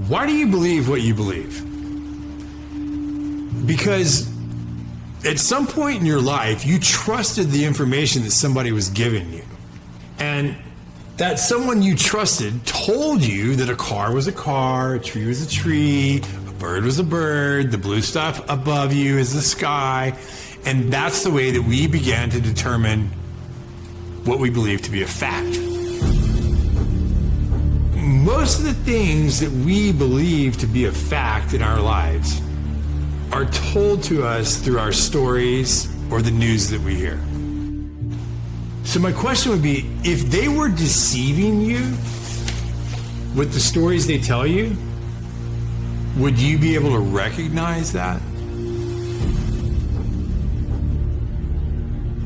Why do you believe what you believe? Because at some point in your life, you trusted the information that somebody was giving you. And that someone you trusted told you that a car was a car, a tree was a tree, a bird was a bird, the blue stuff above you is the sky. And that's the way that we began to determine what we believe to be a fact. Most of the things that we believe to be a fact in our lives are told to us through our stories or the news that we hear. So my question would be, if they were deceiving you with the stories they tell you, would you be able to recognize that?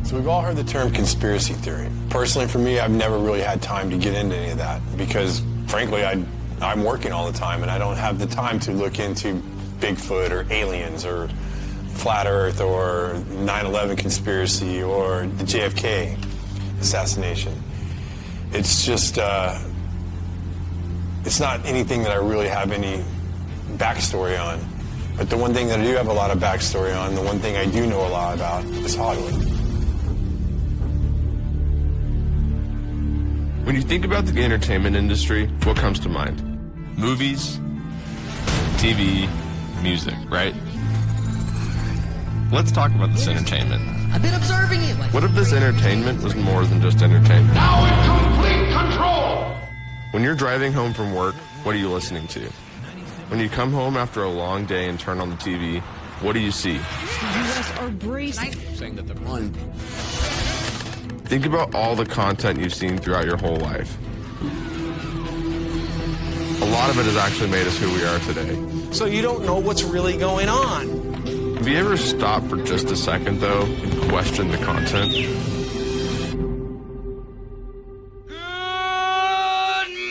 So we've all heard the term conspiracy theory. Personally, for me, I've never really had time to get into any of that because, frankly, I'm working all the time and I don't have the time to look into Bigfoot or aliens or flat Earth or 9/11 conspiracy or the JFK assassination. It's just, it's not anything that I really have any backstory on. But the one thing that I do have a lot of backstory on, the one thing I do know a lot about is Hollywood. When you think about the entertainment industry, what comes to mind? Movies, TV, music, right? Let's talk about this entertainment. I've been observing you. What if this entertainment was more than just entertainment? Now in complete control! When you're driving home from work, what are you listening to? When you come home after a long day and turn on the TV, what do you see? The U.S. are bracing. Saying that they're one. Think about all the content you've seen throughout your whole life. A lot of it has actually made us who we are today. So you don't know what's really going on. Have you ever stopped for just a second, though, and questioned the content? Good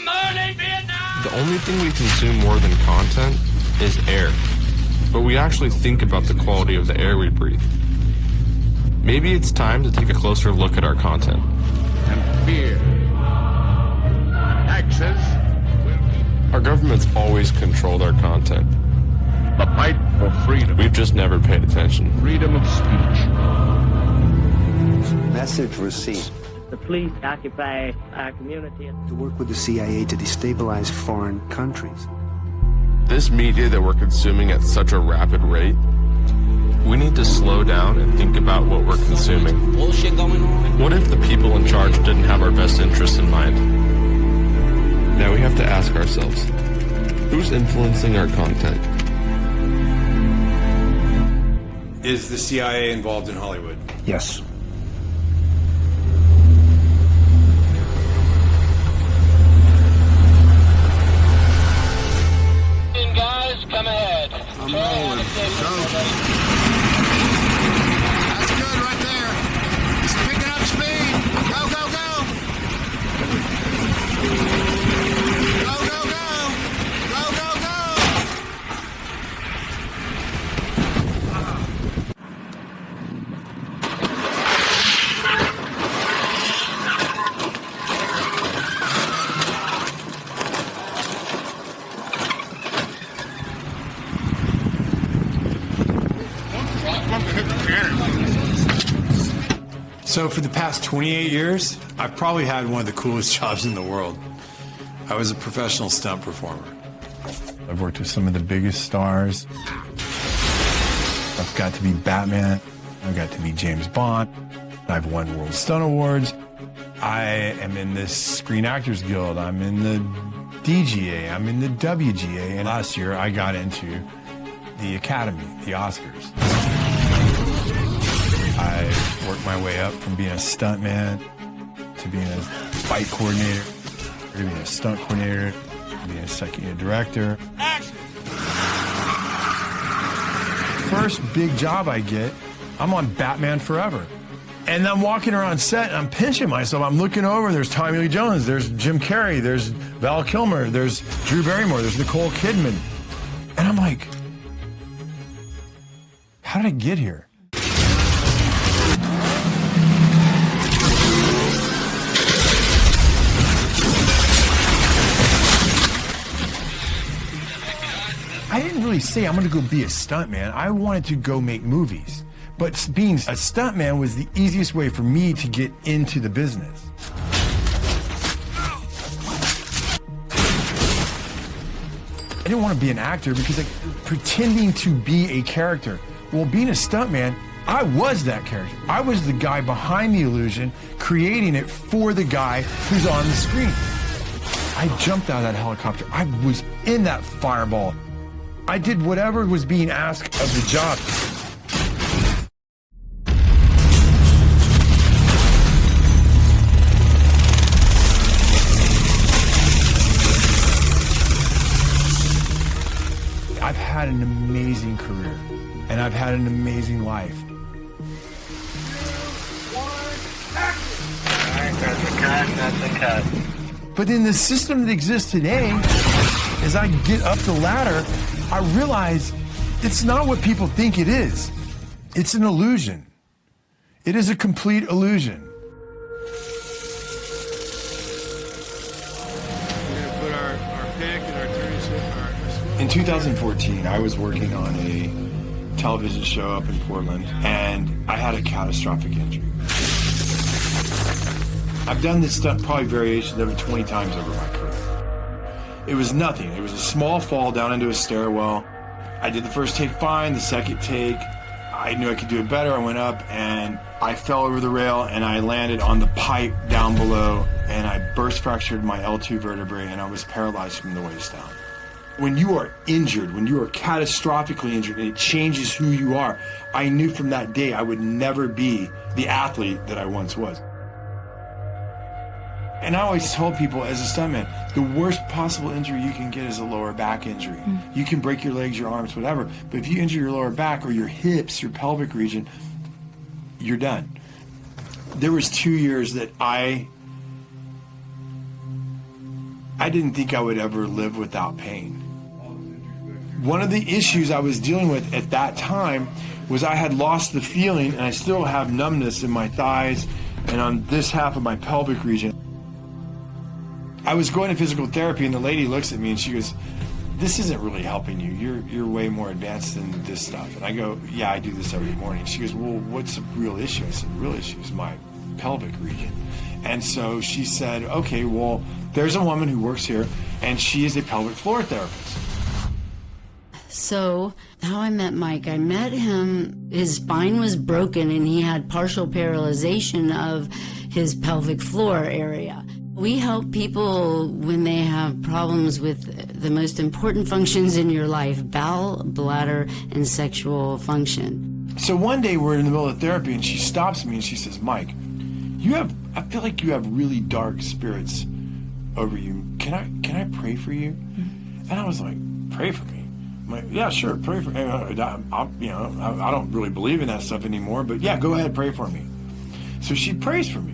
morning, Vietnam! The only thing we consume more than content is air. But we actually think about the quality of the air we breathe. Maybe it's time to take a closer look at our content. And fear. Taxes. Our government's always controlled our content. The fight for freedom. We've just never paid attention. Freedom of speech. Message received. The police occupy our community. To work with the CIA to destabilize foreign countries. This media that we're consuming at such a rapid rate, we need to slow down and think about what we're consuming. Bullshit going on. What if the people in charge didn't have our best interests in mind? Now we have to ask ourselves, who's influencing our content? Is the CIA involved in Hollywood? Yes. Guys, come ahead. I'm rolling. Go. That's good right there. He's picking up speed. Go, go, go. Go, go, go. Go, go, go. So for the past 28 years, I've probably had one of the coolest jobs in the world. I was a professional stunt performer. I've worked with some of the biggest stars. I've got to be Batman. I've got to be James Bond. I've won World Stunt Awards. I am in the Screen Actors Guild. I'm in the DGA. I'm in the WGA. And last year, I got into the Academy, the Oscars. I worked my way up from being a stuntman to being a fight coordinator, to being a stunt coordinator, to being a second unit director. Action! First big job I get, I'm on Batman Forever. And I'm walking around set and I'm pinching myself. I'm looking over, there's Tommy Lee Jones, there's Jim Carrey, there's Val Kilmer, there's Drew Barrymore, there's Nicole Kidman. And I'm like, how did I get here? really say, I'm going to go be a stuntman. I wanted to go make movies. But being a stuntman was the easiest way for me to get into the business. I didn't want to be an actor because like, pretending to be a character. Well, being a stuntman, I was that character. I was the guy behind the illusion, creating it for the guy who's on the screen. I jumped out of that helicopter. I was in that fireball. I did whatever was being asked of the job. I've had an amazing career, and I've had an amazing life. That's a cut. But in the system that exists today, as I get up the ladder, I realize it's not what people think it is. It's an illusion. It is a complete illusion. In 2014, I was working on a television show up in Portland, and I had a catastrophic injury. I've done this stunt probably variations of it 20 times over my career. It was nothing. It was a small fall down into a stairwell. I did the first take fine, the second take, I knew I could do it better. I went up and I fell over the rail and I landed on the pipe down below and I burst fractured my L2 vertebrae and I was paralyzed from the waist down. When you are injured, when you are catastrophically injured and it changes who you are, I knew from that day I would never be the athlete that I once was. And I always told people as a stuntman, the worst possible injury you can get is a lower back injury. You can break your legs, your arms, whatever, but if you injure your lower back or your hips, your pelvic region, you're done. There was 2 years that I didn't think I would ever live without pain. One of the issues I was dealing with at that time was I had lost the feeling, and I still have numbness in my thighs and on this half of my pelvic region. I was going to physical therapy, and the lady looks at me and she goes, "This isn't really helping you. You're way more advanced than this stuff." And I go, "Yeah, I do this every morning." She goes, "Well, what's the real issue?" I said, "The real issue is my pelvic region." And so she said, "Okay, well, there's a woman who works here, and she is a pelvic floor therapist." So, how I met Mike, I met him, his spine was broken and he had partial paralyzation of his pelvic floor area. We help people when they have problems with the most important functions in your life, bowel, bladder, and sexual function. So one day we're in the middle of therapy and she stops me and she says, "Mike, I feel like you have really dark spirits over you. Can I pray for you?" And I was like, "Pray for me?" I'm like, "Yeah, sure, pray for me. I don't really believe in that stuff anymore, but yeah, go ahead, pray for me." So she prays for me.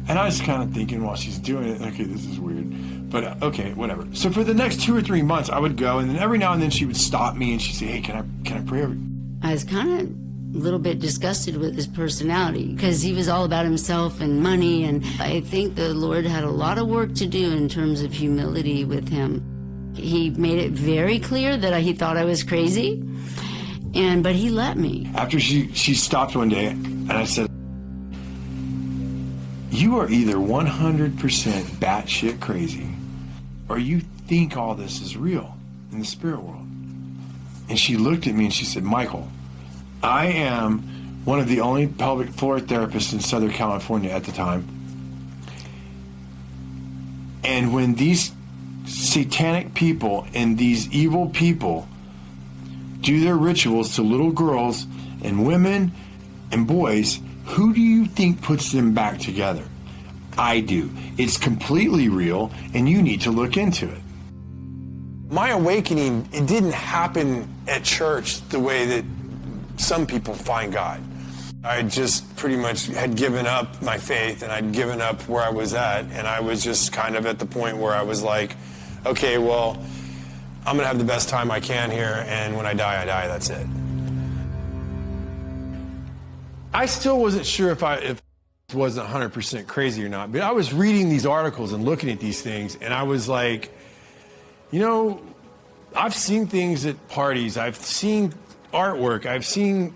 And I was kind of thinking while she's doing it, okay, this is weird, but okay, whatever. So for the next 2 or 3 months, I would go, and then every now and then she would stop me and she'd say, "Hey, can I pray over you?" I was kind of a little bit disgusted with his personality because he was all about himself and money, and I think the Lord had a lot of work to do in terms of humility with him. He made it very clear that he thought I was crazy, but he let me. After she stopped one day, and I said, "You are either 100% batshit crazy, or you think all this is real in the spirit world." And she looked at me and she said, "Michael, I am one of the only pelvic floor therapists in Southern California at the time. And when these satanic people and these evil people do their rituals to little girls and women and boys, who do you think puts them back together? I do. It's completely real, and you need to look into it." My awakening, it didn't happen at church the way that some people find God. I just pretty much had given up my faith, and I'd given up where I was at, and I was just kind of at the point where I was like, okay, well, I'm going to have the best time I can here, and when I die, that's it. I still wasn't sure if it wasn't 100% crazy or not, but I was reading these articles and looking at these things, and I was like, I've seen things at parties. I've seen artwork. I've seen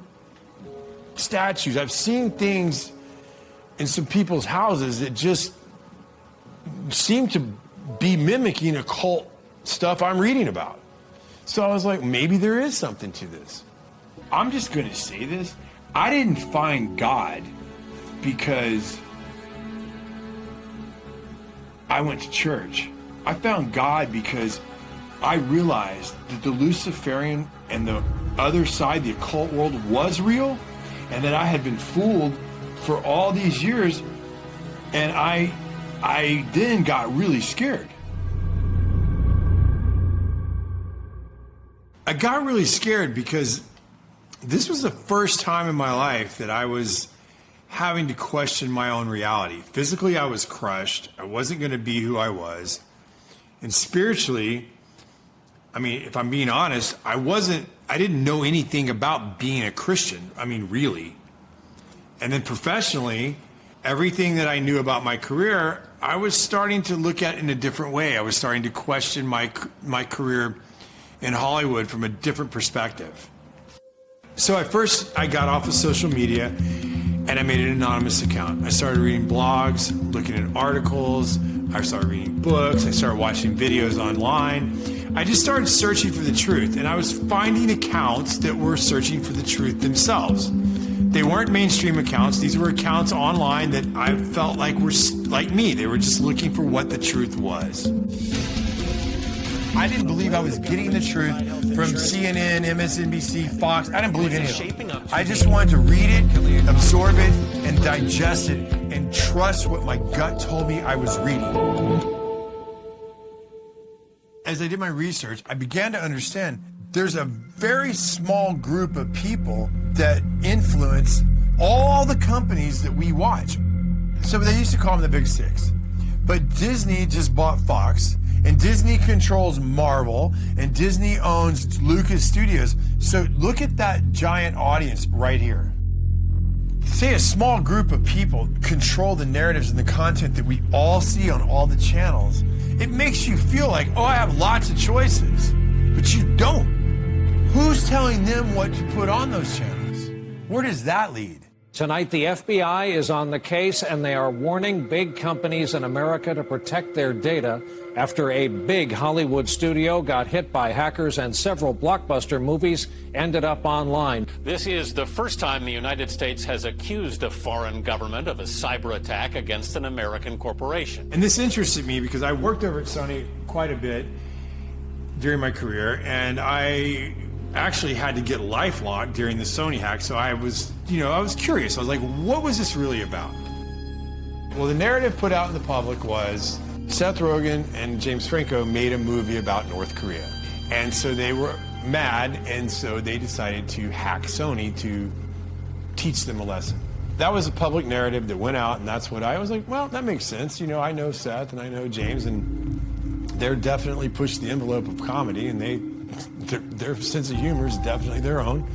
statues. I've seen things in some people's houses that just seem to be mimicking occult stuff I'm reading about. So I was like, maybe there is something to this. I'm just going to say this. I didn't find God because I went to church. I found God because I realized that the Luciferian and the other side, the occult world, was real, and that I had been fooled for all these years, and I then got really scared. I got really scared because this was the first time in my life that I was having to question my own reality. Physically, I was crushed. I wasn't going to be who I was. And spiritually, I mean, if I'm being honest, I didn't know anything about being a Christian. I mean, really. And then professionally, everything that I knew about my career, I was starting to look at in a different way. I was starting to question my career in Hollywood from a different perspective. So at first, I got off of social media and I made an anonymous account. I started reading blogs, looking at articles. I started reading books. I started watching videos online. I just started searching for the truth, and I was finding accounts that were searching for the truth themselves. They weren't mainstream accounts. These were accounts online that I felt like were like me. They were just looking for what the truth was. I didn't believe I was getting the truth from CNN, MSNBC, Fox. I didn't believe any of them. I just wanted to read it, absorb it, and digest it, and trust what my gut told me I was reading. As I did my research, I began to understand there's a very small group of people that influence all the companies that we watch. So they used to call them the Big Six. But Disney just bought Fox, and Disney controls Marvel, and Disney owns Lucas Studios. So look at that giant audience right here. Say a small group of people control the narratives and the content that we all see on all the channels. It makes you feel like, oh, I have lots of choices, but you don't. Who's telling them what to put on those channels? Where does that lead? Tonight, the FBI is on the case, and they are warning big companies in America to protect their data after a big Hollywood studio got hit by hackers and several blockbuster movies ended up online. This is the first time the United States has accused a foreign government of a cyber attack against an American corporation. And this interested me because I worked over at Sony quite a bit during my career, and I actually had to get LifeLock during the Sony hack, so I was curious. I was like, what was this really about? Well, the narrative put out in the public was Seth Rogen and James Franco made a movie about North Korea. And so they were mad, and so they decided to hack Sony to teach them a lesson. That was a public narrative that went out, and that's what I was like, well, that makes sense. You know, I know Seth and I know James, and they're definitely pushed the envelope of comedy, and their sense of humor is definitely their own.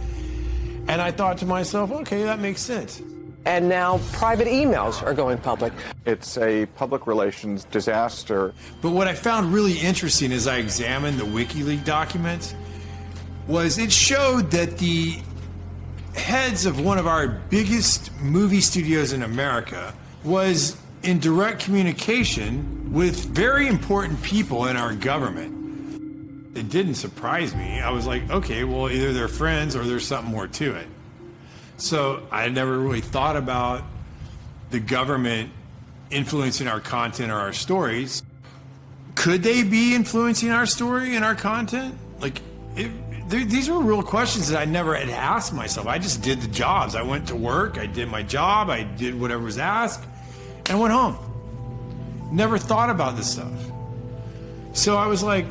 And I thought to myself, okay, that makes sense. And now private emails are going public. It's a public relations disaster. But what I found really interesting as I examined the WikiLeaks documents was it showed that the heads of one of our biggest movie studios in America was in direct communication with very important people in our government. It didn't surprise me. I was like, okay, well, either they're friends or there's something more to it. So I never really thought about the government influencing our content or our stories. Could they be influencing our story and our content? Like, these were real questions that I never had asked myself. I just did the jobs. I went to work, I did my job, I did whatever was asked, and went home. Never thought about this stuff. So I was like,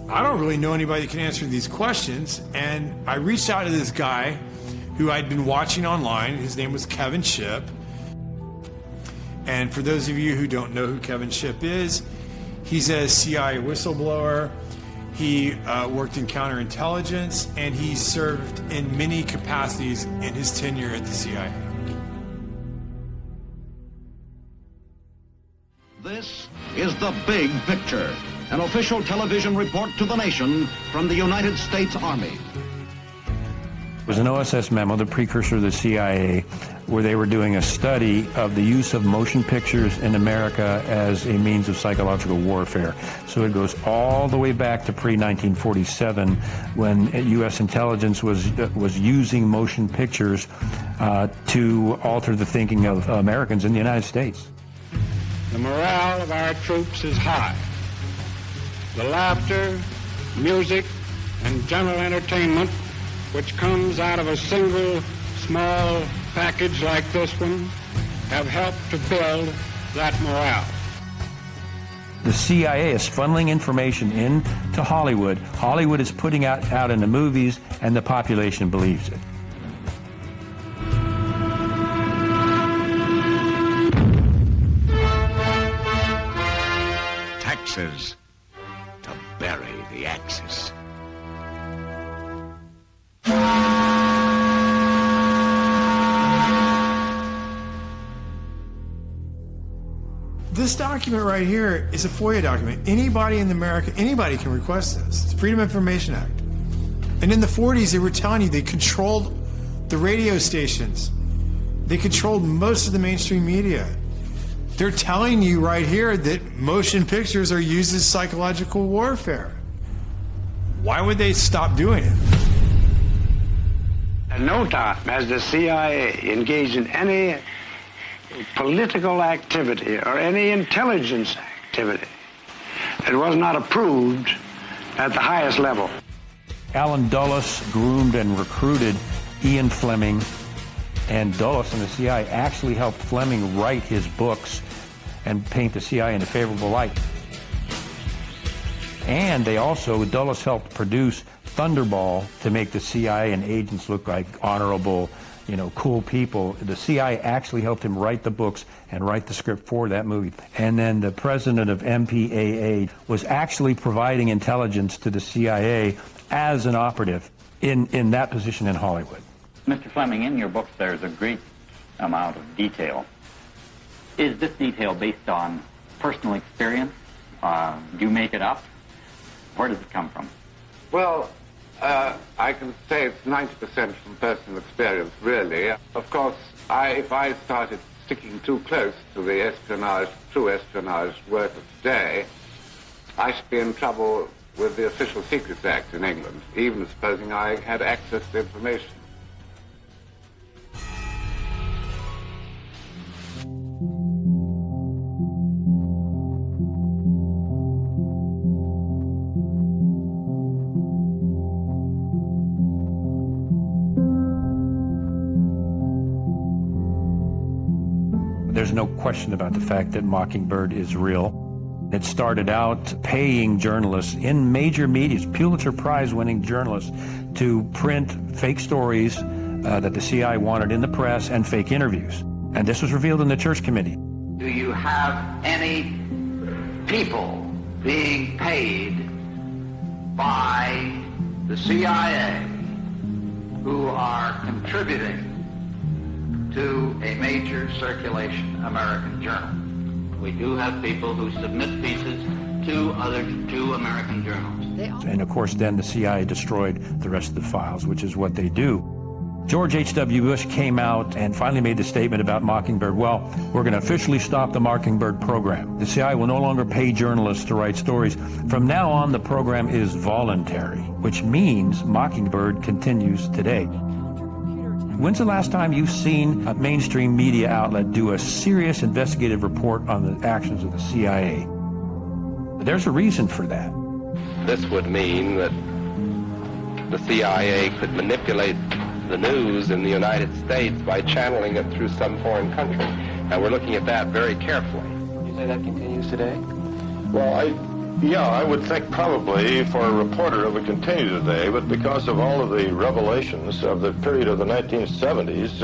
I don't really know anybody that can answer these questions. And I reached out to this guy who I'd been watching online. His name was Kevin Shipp. And for those of you who don't know who Kevin Shipp is, he's a CIA whistleblower. He worked in counterintelligence, and he served in many capacities in his tenure at the CIA. This is the big picture. An official television report to the nation from the United States Army. It was an OSS memo, the precursor to the CIA, where they were doing a study of the use of motion pictures in America as a means of psychological warfare. So it goes all the way back to pre-1947 when U.S. intelligence was using motion pictures to alter the thinking of Americans in the United States. The morale of our troops is high. The laughter, music, and general entertainment which comes out of a single small package like this one have helped to build that morale. The CIA is funneling information into Hollywood. Hollywood is putting out in the movies, and the population believes it. Taxes to bury the Axis. This document right here is a FOIA document. Anybody in America, anybody can request this. It's the Freedom of Information Act. And in the 40s, they were telling you they controlled the radio stations. They controlled most of the mainstream media. They're telling you right here that motion pictures are used as psychological warfare. Why would they stop doing it? At no time has the CIA engaged in any political activity or any intelligence activity that was not approved at the highest level. Alan Dulles groomed and recruited Ian Fleming, and Dulles and the CIA actually helped Fleming write his books and paint the CIA in a favorable light. And they also, Dulles helped produce Thunderball to make the CIA and agents look like honorable, cool people. The CIA actually helped him write the books and write the script for that movie. And then the president of MPAA was actually providing intelligence to the CIA as an operative in that position in Hollywood. Mr. Fleming, in your books there's a great amount of detail. Is this detail based on personal experience? Do you make it up? Where does it come from? Well, I can say it's 90% from personal experience, really. Of course, if I started sticking too close to the true espionage work of today, I should be in trouble with the Official Secrets Act in England, even supposing I had access to information. There's no question about the fact that Mockingbird is real. It started out paying journalists in major media, Pulitzer Prize-winning journalists, to print fake stories that the CIA wanted in the press and fake interviews. And this was revealed in the Church Committee. Do you have any people being paid by the CIA who are contributing to a major circulation American journal? We do have people who submit pieces to American journals. And of course, then the CIA destroyed the rest of the files, which is what they do. George H.W. Bush came out and finally made the statement about Mockingbird. Well, we're going to officially stop the Mockingbird program. The CIA will no longer pay journalists to write stories. From now on, the program is voluntary, which means Mockingbird continues today. When's the last time you've seen a mainstream media outlet do a serious investigative report on the actions of the CIA? There's a reason for that. This would mean that the CIA could manipulate the news in the United States by channeling it through some foreign country. And we're looking at that very carefully. You say that continues today? Well, I would think probably for a reporter it would continue today, but because of all of the revelations of the period of the 1970s,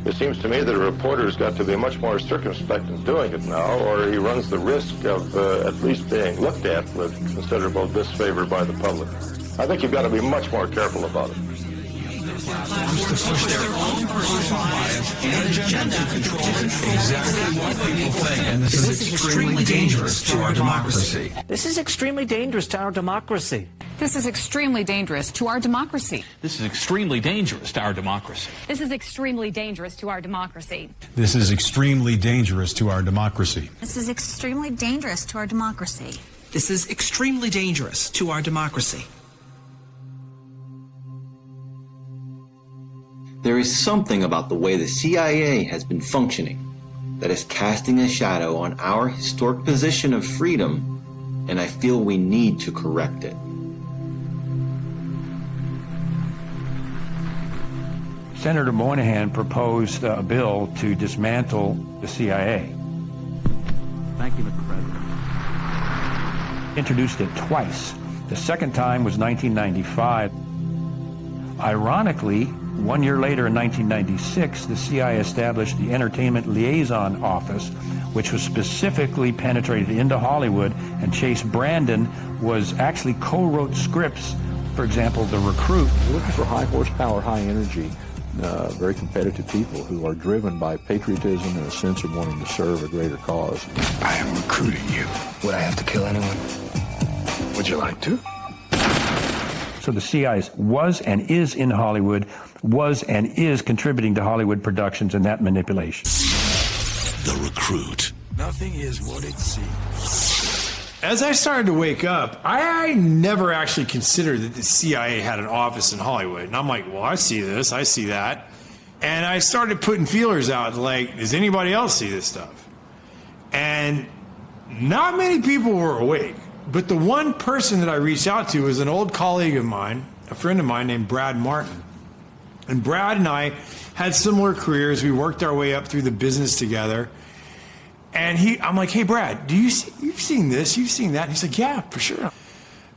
it seems to me that a reporter's got to be much more circumspect in doing it now, or he runs the risk of at least being looked at with considerable disfavor by the public. I think you've got to be much more careful about it. platforms to push their own personal bias and agenda to control exactly what people think. And this is extremely dangerous to our democracy. This is extremely dangerous to our democracy. This is extremely dangerous to our democracy. This is extremely dangerous to our democracy. This is extremely dangerous to our democracy. This is extremely dangerous to our democracy. This is extremely dangerous to our democracy. This is extremely dangerous to our democracy. There is something about the way the CIA has been functioning that is casting a shadow on our historic position of freedom, and I feel we need to correct it. Senator Moynihan proposed a bill to dismantle the CIA. Thank you, Mr. President. Introduced it twice. The second time was 1995. Ironically, 1 year later in 1996, the CIA established the Entertainment Liaison Office, which was specifically penetrated into Hollywood, and Chase Brandon was actually co-wrote scripts. For example, The Recruit. We're looking for high horsepower, high energy, very competitive people who are driven by patriotism and a sense of wanting to serve a greater cause. I am recruiting you. Would I have to kill anyone? Would you like to? So the CIA was and is in Hollywood, was and is contributing to Hollywood productions and that manipulation. The Recruit. Nothing is what it seems. As I started to wake up, I never actually considered that the CIA had an office in Hollywood. And I'm like, well, I see this, I see that. And I started putting feelers out, like, does anybody else see this stuff? And not many people were awake. But the one person that I reached out to was an old colleague of mine, a friend of mine named Brad Martin. And Brad and I had similar careers. We worked our way up through the business together. And I'm like, hey, Brad, you've seen this, you've seen that? And he's like, yeah, for sure.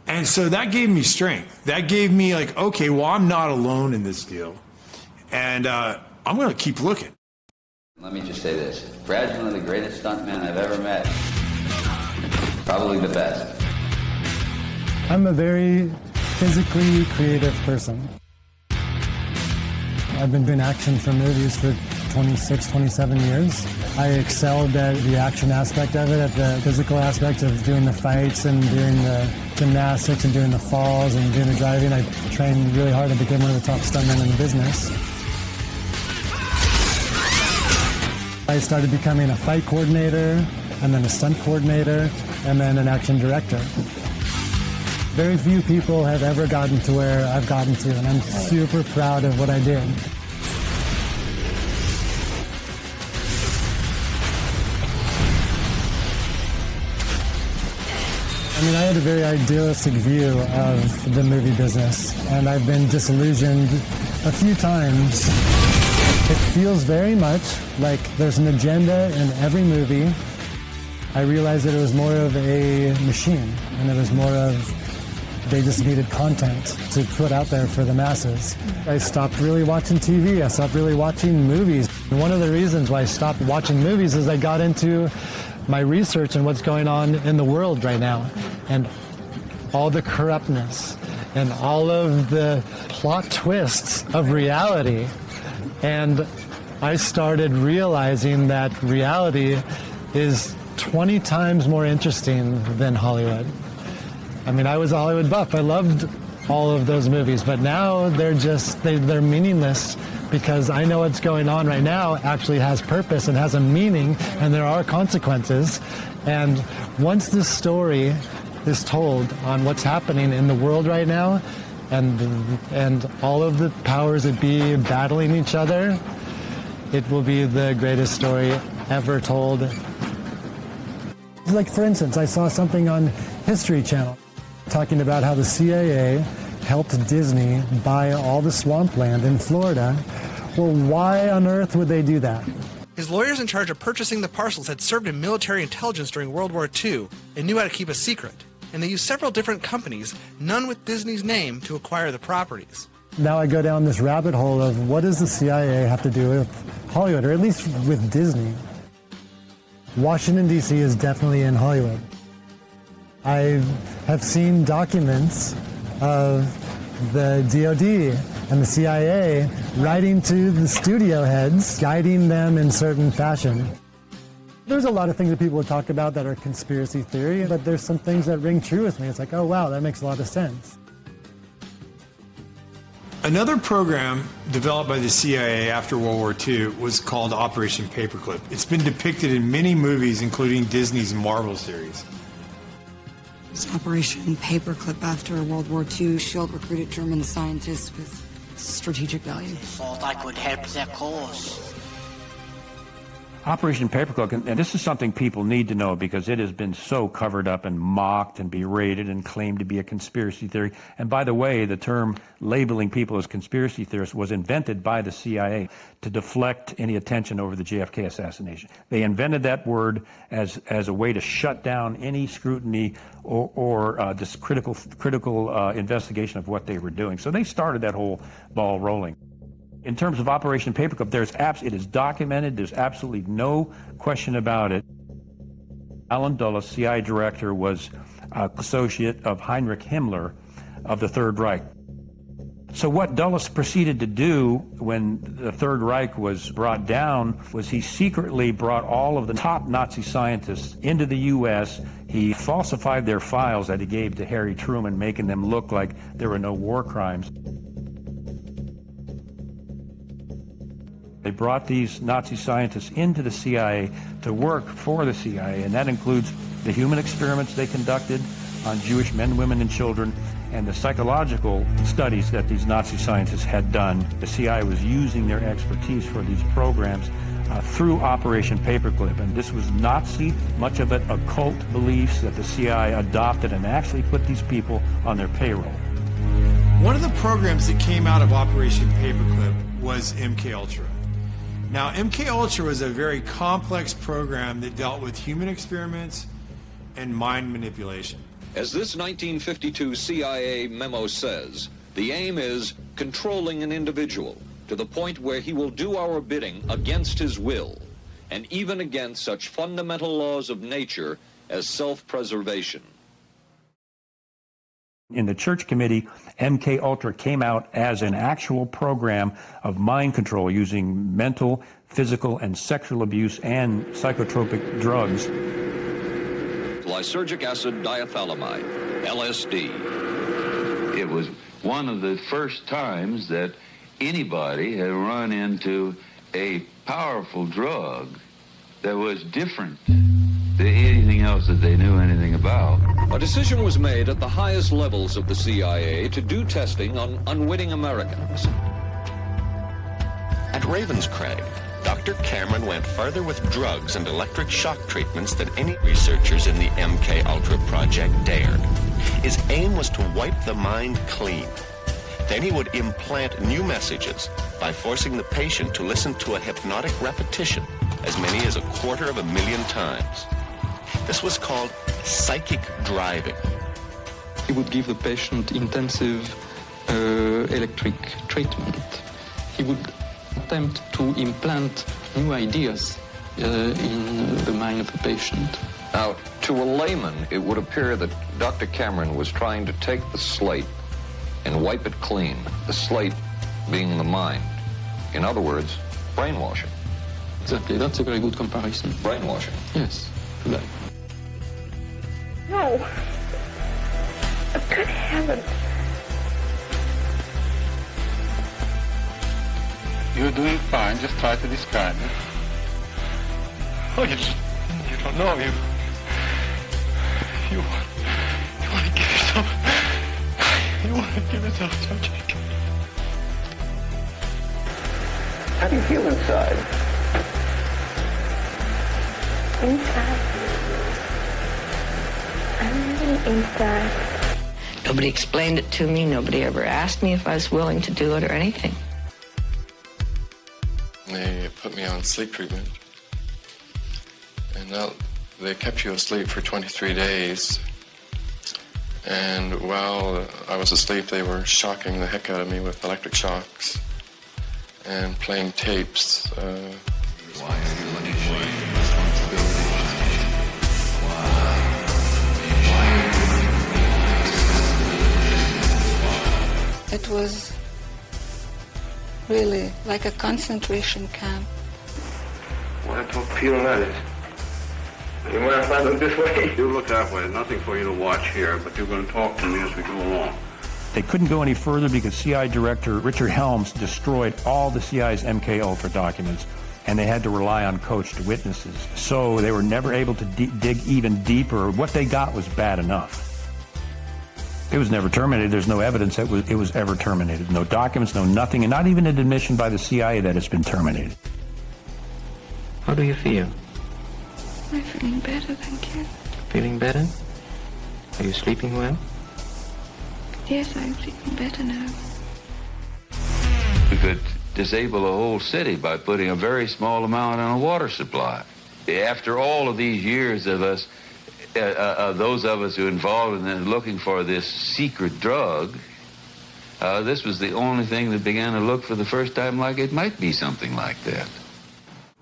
And so that gave me strength. That gave me like, okay, well, I'm not alone in this deal. And I'm going to keep looking. Let me just say this. Brad's one of the greatest stuntmen I've ever met. Probably the best. I'm a very physically creative person. I've been doing action for movies for 26, 27 years. I excelled at the action aspect of it, at the physical aspect of doing the fights and doing the gymnastics and doing the falls and doing the driving. I trained really hard to become one of the top stuntmen in the business. I started becoming a fight coordinator, and then a stunt coordinator, and then an action director. Very few people have ever gotten to where I've gotten to, and I'm super proud of what I did. I mean, I had a very idealistic view of the movie business, and I've been disillusioned a few times. It feels very much like there's an agenda in every movie. I realized that it was more of a machine, and it was more of they just needed content to put out there for the masses. I stopped really watching TV. I stopped really watching movies. And one of the reasons why I stopped watching movies is I got into my research and what's going on in the world right now, and all the corruptness and all of the plot twists of reality. And I started realizing that reality is 20 times more interesting than Hollywood. I mean, I was a Hollywood buff. I loved all of those movies, but now they're meaningless because I know what's going on right now actually has purpose and has a meaning, and there are consequences. And once this story is told on what's happening in the world right now, and all of the powers that be battling each other, it will be the greatest story ever told. Like, for instance, I saw something on History Channel talking about how the CIA helped Disney buy all the swampland in Florida. Well, why on earth would they do that? His lawyers in charge of purchasing the parcels had served in military intelligence during World War II and knew how to keep a secret. And they used several different companies, none with Disney's name, to acquire the properties. Now I go down this rabbit hole of what does the CIA have to do with Hollywood, or at least with Disney? Washington, D.C. is definitely in Hollywood. I have seen documents of the DOD and the CIA writing to the studio heads, guiding them in certain fashion. There's a lot of things that people would talk about that are conspiracy theory, but there's some things that ring true with me. It's like, oh wow, that makes a lot of sense. Another program developed by the CIA after World War II was called Operation Paperclip. It's been depicted in many movies, including Disney's Marvel series. Operation Paperclip after World War II. SHIELD recruited German scientists with strategic value. Thought I could help their cause. Operation Paperclip, and this is something people need to know because it has been so covered up and mocked and berated and claimed to be a conspiracy theory. And by the way, the term labeling people as conspiracy theorists was invented by the CIA to deflect any attention over the JFK assassination. They invented that word as a way to shut down any scrutiny or this critical investigation of what they were doing. So they started that whole ball rolling. In terms of Operation Paperclip, it is documented. There's absolutely no question about it. Alan Dulles, CIA director, was an associate of Heinrich Himmler of the Third Reich. So what Dulles proceeded to do when the Third Reich was brought down was he secretly brought all of the top Nazi scientists into the U.S. He falsified their files that he gave to Harry Truman, making them look like there were no war crimes. They brought these Nazi scientists into the CIA to work for the CIA, and that includes the human experiments they conducted on Jewish men, women, and children, and the psychological studies that these Nazi scientists had done. The CIA was using their expertise for these programs through Operation Paperclip, and this was Nazi, much of it occult beliefs that the CIA adopted and actually put these people on their payroll. One of the programs that came out of Operation Paperclip was MKUltra. Now, MKUltra was a very complex program that dealt with human experiments and mind manipulation. As this 1952 CIA memo says, the aim is controlling an individual to the point where he will do our bidding against his will, and even against such fundamental laws of nature as self-preservation. In the Church Committee, MKUltra came out as an actual program of mind control using mental, physical, and sexual abuse and psychotropic drugs. Lysergic acid diethylamide, LSD. It was one of the first times that anybody had run into a powerful drug that was different than anything else that they knew anything about. A decision was made at the highest levels of the CIA to do testing on unwitting Americans. At Ravenscraig, Dr. Cameron went further with drugs and electric shock treatments than any researchers in the MKUltra project dared. His aim was to wipe the mind clean. Then he would implant new messages by forcing the patient to listen to a hypnotic repetition as many as 250,000 times. This was called psychic driving. He would give the patient intensive electric treatment. He would attempt to implant new ideas in the mind of the patient. Now, to a layman, it would appear that Dr. Cameron was trying to take the slate and wipe it clean, the slate being the mind. In other words, brainwashing. Exactly, that's a very good comparison. Brainwashing. Yes, right. No. Good heavens. You're doing fine, just try to describe it. Oh, you don't know. You want to give yourself... You want to give yourself some Jacob. How do you feel inside? Inside? I'm really inside. Nobody explained it to me. Nobody ever asked me if I was willing to do it or anything. They put me on sleep treatment. And now they kept you asleep for 23 days. And while I was asleep, they were shocking the heck out of me with electric shocks and playing tapes. It was really, like a concentration camp. Well, that's what Peter that is. You mind if I look this way? You look that way. Nothing for you to watch here, but you're going to talk to me as we go along. They couldn't go any further because CIA Director Richard Helms destroyed all the CIA's MK-Ultra documents, and they had to rely on coached witnesses. So they were never able to dig even deeper. What they got was bad enough. It was never terminated. There's no evidence that it was ever terminated. No documents, no nothing, and not even an admission by the CIA that it's been terminated. How do you feel? I'm feeling better, thank you. Feeling better? Are you sleeping well? Yes, I'm sleeping better now. We could disable a whole city by putting a very small amount on a water supply. After all of these years of us, those of us who are involved in looking for this secret drug, this was the only thing that began to look for the first time like it might be something like that.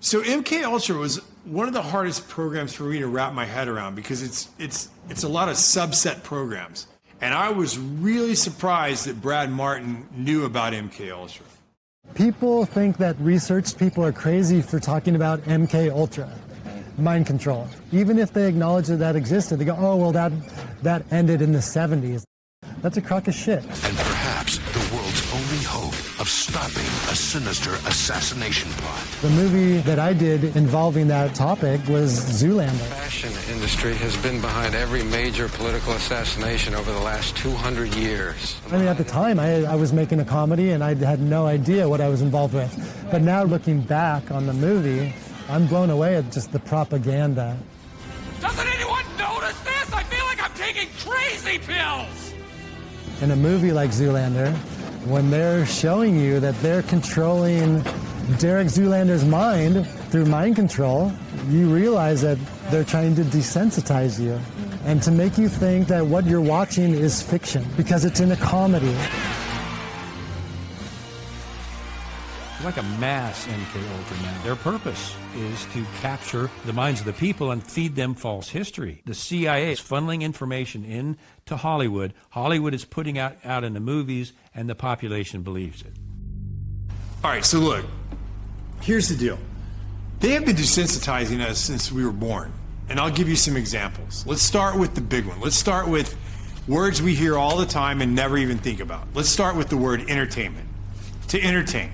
So MK-Ultra was one of the hardest programs for me to wrap my head around because it's a lot of subset programs. And I was really surprised that Brad Martin knew about MK-Ultra. People think that research people are crazy for talking about MK-Ultra, mind control. Even if they acknowledge that existed, they go, oh, well, that ended in the 70s. That's a crock of shit. And perhaps the world's only hope of stopping a sinister assassination plot. The movie that I did involving that topic was Zoolander. The fashion industry has been behind every major political assassination over the last 200 years. I mean, at the time, I was making a comedy and I had no idea what I was involved with. But now looking back on the movie, I'm blown away at just the propaganda. Doesn't anyone notice this? I feel like I'm taking crazy pills! In a movie like Zoolander, when they're showing you that they're controlling Derek Zoolander's mind through mind control, you realize that they're trying to desensitize you and to make you think that what you're watching is fiction because it's in a comedy. Like a mass MK-Ultra now. Their purpose is to capture the minds of the people and feed them false history. The CIA is funneling information into Hollywood. Hollywood is putting out in the movies, and the population believes it. All right, so look, here's the deal. They have been desensitizing us since we were born, and I'll give you some examples. Let's start with the big one. Let's start with words we hear all the time and never even think about. Let's start with the word entertainment. To entertain.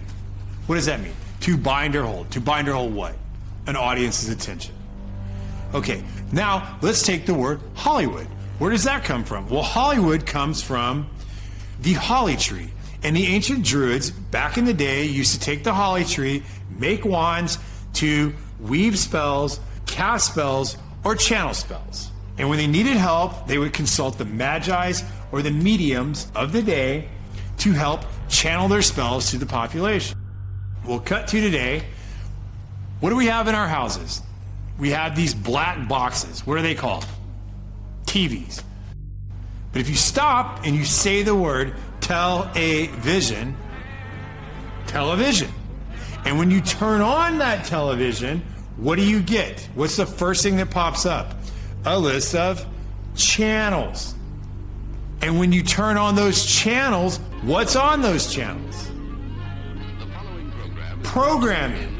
What does that mean? To bind or hold. To bind or hold what? An audience's attention. Okay, now let's take the word Hollywood. Where does that come from? Well, Hollywood comes from the holly tree. And the ancient Druids, back in the day, used to take the holly tree, make wands to weave spells, cast spells, or channel spells. And when they needed help, they would consult the Magi's or the mediums of the day to help channel their spells to the population. We'll cut to today. What do we have in our houses? We have these black boxes. What are they called? TVs. But if you stop and you say the word television, and when you turn on that television, what do you get? What's the first thing that pops up? A list of channels. And when you turn on those channels, what's on those channels? Programming.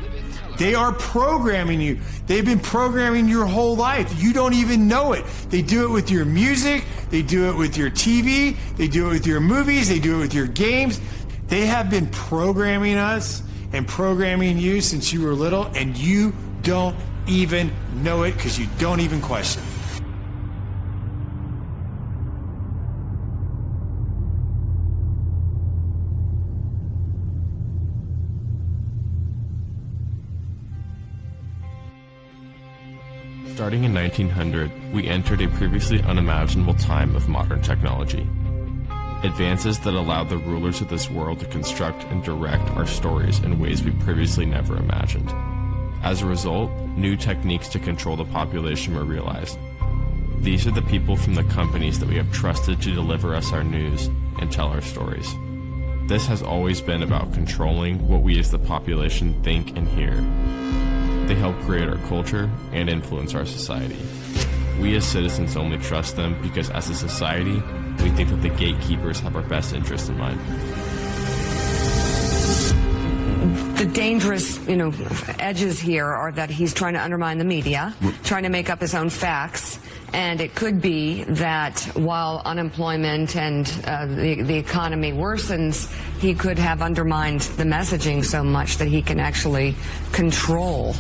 They are programming you. They've been programming your whole life. You don't even know it. They do it with your music. They do it with your TV. They do it with your movies. They do it with your games. They have been programming us and programming you since you were little, and you don't even know it because you don't even question it. Starting in 1900, we entered a previously unimaginable time of modern technology. Advances that allowed the rulers of this world to construct and direct our stories in ways we previously never imagined. As a result, new techniques to control the population were realized. These are the people from the companies that we have trusted to deliver us our news and tell our stories. This has always been about controlling what we as the population think and hear. They help create our culture and influence our society. We as citizens only trust them because as a society, we think that the gatekeepers have our best interest in mind. The dangerous, edges here are that he's trying to undermine the media, trying to make up his own facts. And it could be that while unemployment and the economy worsens, he could have undermined the messaging so much that he can actually control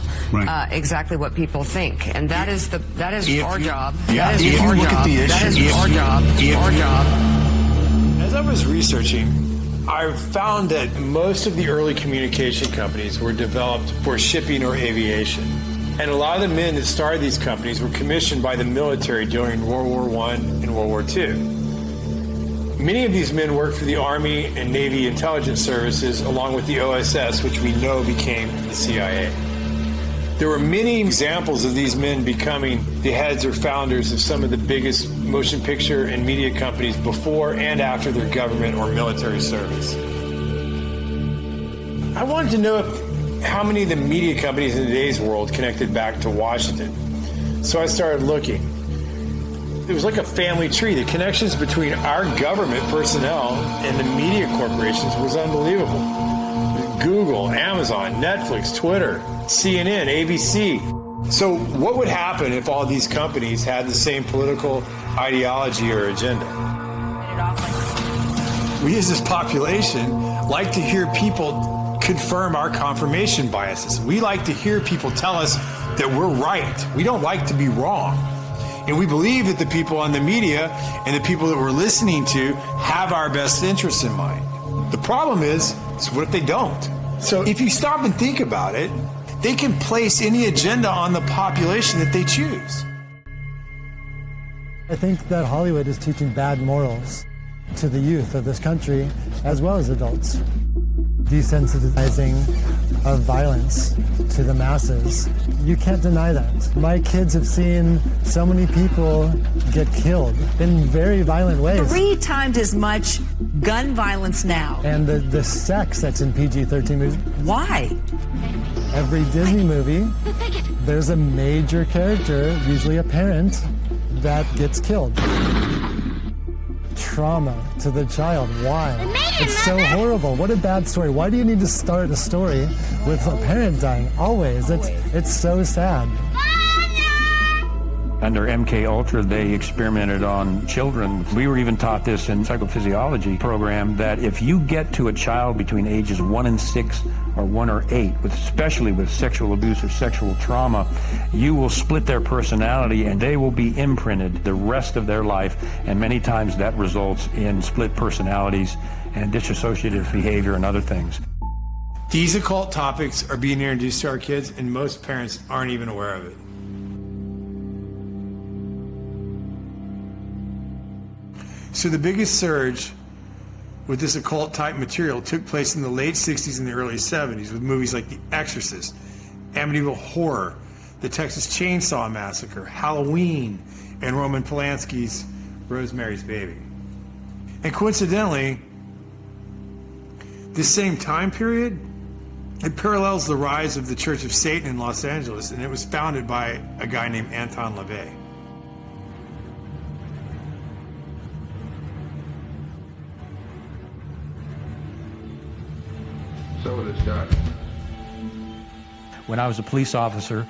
exactly what people think. And that is our job. That is our job. That is our job. Our job. As I was researching, I found that most of the early communication companies were developed for shipping or aviation. And a lot of the men that started these companies were commissioned by the military during World War I and World War II. Many of these men worked for the Army and Navy intelligence services, along with the OSS, which we know became the CIA. There were many examples of these men becoming the heads or founders of some of the biggest motion picture and media companies before and after their government or military service. I wanted to know how many of the media companies in today's world connected back to Washington. So I started looking. It was like a family tree. The connections between our government personnel and the media corporations was unbelievable. Google, Amazon, Netflix, Twitter, CNN, ABC. So what would happen if all these companies had the same political ideology or agenda? We as this population like to hear people confirm our confirmation biases. We like to hear people tell us that we're right. We don't like to be wrong. And we believe that the people on the media and the people that we're listening to have our best interests in mind. The problem is what if they don't? So if you stop and think about it, they can place any agenda on the population that they choose. I think that Hollywood is teaching bad morals to the youth of this country as well as adults. Desensitizing of violence to the masses. You can't deny that. My kids have seen so many people get killed in very violent ways. 3 times as much gun violence now. And the sex that's in PG-13 movies. Why? Every Disney movie, there's a major character, usually a parent, that gets killed. Trauma to the child. Why? It's so horrible. What a bad story. Why do you need to start a story with a parent dying? Always. It's so sad. Under MK Ultra, they experimented on children. We were even taught this in psychophysiology program that if you get to a child between ages 1 and 6 or 1 or 8, especially with sexual abuse or sexual trauma, you will split their personality and they will be imprinted the rest of their life. And many times that results in split personalities and dissociative behavior and other things. These occult topics are being introduced to our kids, and most parents aren't even aware of it. So the biggest surge with this occult type material took place in the late 60s and the early 70s with movies like The Exorcist, Amityville Horror, The Texas Chainsaw Massacre, Halloween, and Roman Polanski's Rosemary's Baby. And coincidentally, this same time period, it parallels the rise of the Church of Satan in Los Angeles, and it was founded by a guy named Anton LaVey. So it started. When I was a police officer,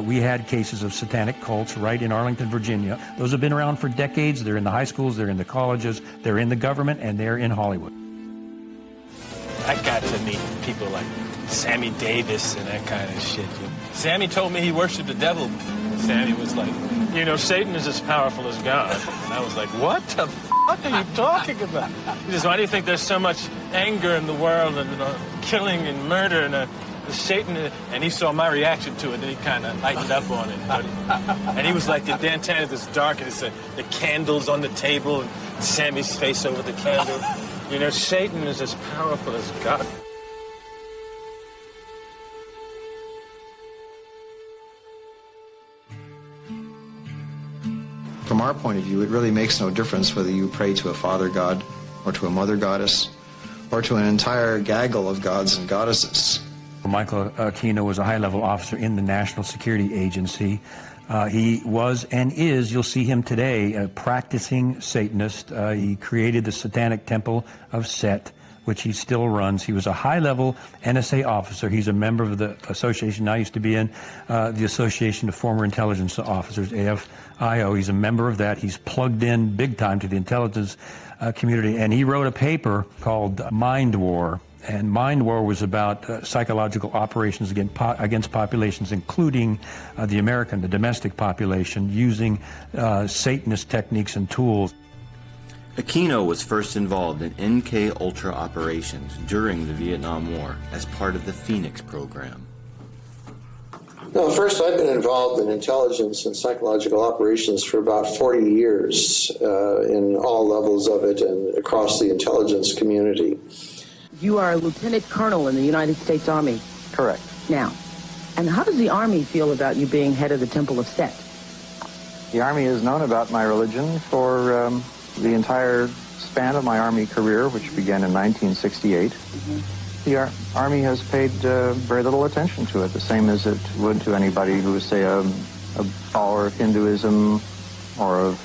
we had cases of satanic cults right in Arlington, Virginia. Those have been around for decades. They're in the high schools, they're in the colleges, they're in the government, and they're in Hollywood. I got to meet people like Sammy Davis and that kind of shit. Sammy told me he worshiped the devil. Sammy was like, Satan is as powerful as God. And I was like, what the fuck are you talking about? He says, why do you think there's so much anger in the world and killing and murder and Satan? And he saw my reaction to it, and he kind of lightened up on it. And he was like, the downtown is dark, and it's the candles on the table, and Sammy's face over the candle. Satan is as powerful as God. From our point of view, it really makes no difference whether you pray to a father god or to a mother goddess or to an entire gaggle of gods and goddesses. Michael Aquino was a high-level officer in the National Security Agency. He was and is, you'll see him today, a practicing Satanist. He created the Satanic Temple of Set, which he still runs. He was a high-level NSA officer. He's a member of the association I used to be in, the Association of Former Intelligence Officers, AFIO. He's a member of that. He's plugged in big time to the intelligence community, and he wrote a paper called Mind War. And Mind War was about psychological operations against populations, including the domestic population, using Satanist techniques and tools. Aquino was first involved in MK-Ultra operations during the Vietnam War as part of the Phoenix program. No, first, I've been involved in intelligence and psychological operations for about 40 years in all levels of it and across the intelligence community. You are a lieutenant colonel in the United States Army. Correct. Now, and how does the Army feel about you being head of the Temple of Set? The Army has known about my religion for the entire span of my Army career, which began in 1968. The Army has paid very little attention to it, the same as it would to anybody who is, say, a follower of Hinduism or of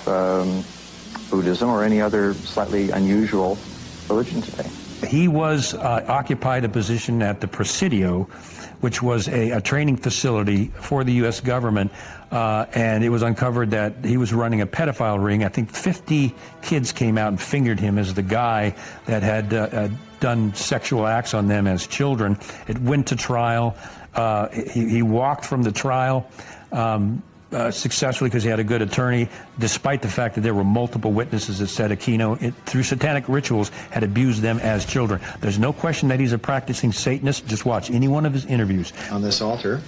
Buddhism or any other slightly unusual religion today. He occupied a position at the Presidio, which was a training facility for the U.S. government, and it was uncovered that he was running a pedophile ring. I think 50 kids came out and fingered him as the guy that had done sexual acts on them as children. It went to trial. He walked from the trial successfully because he had a good attorney, despite the fact that there were multiple witnesses that said Aquino, through satanic rituals, had abused them as children. There's no question that he's a practicing Satanist. Just watch any one of his interviews. On this altar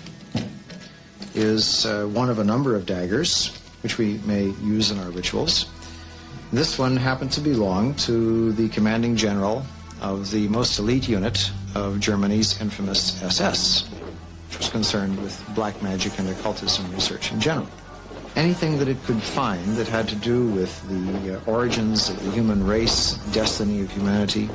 is one of a number of daggers, which we may use in our rituals. This one happened to belong to the commanding general of the most elite unit of Germany's infamous SS. Was concerned with black magic and occultism research in general. Anything that it could find that had to do with the origins of the human race, destiny of humanity.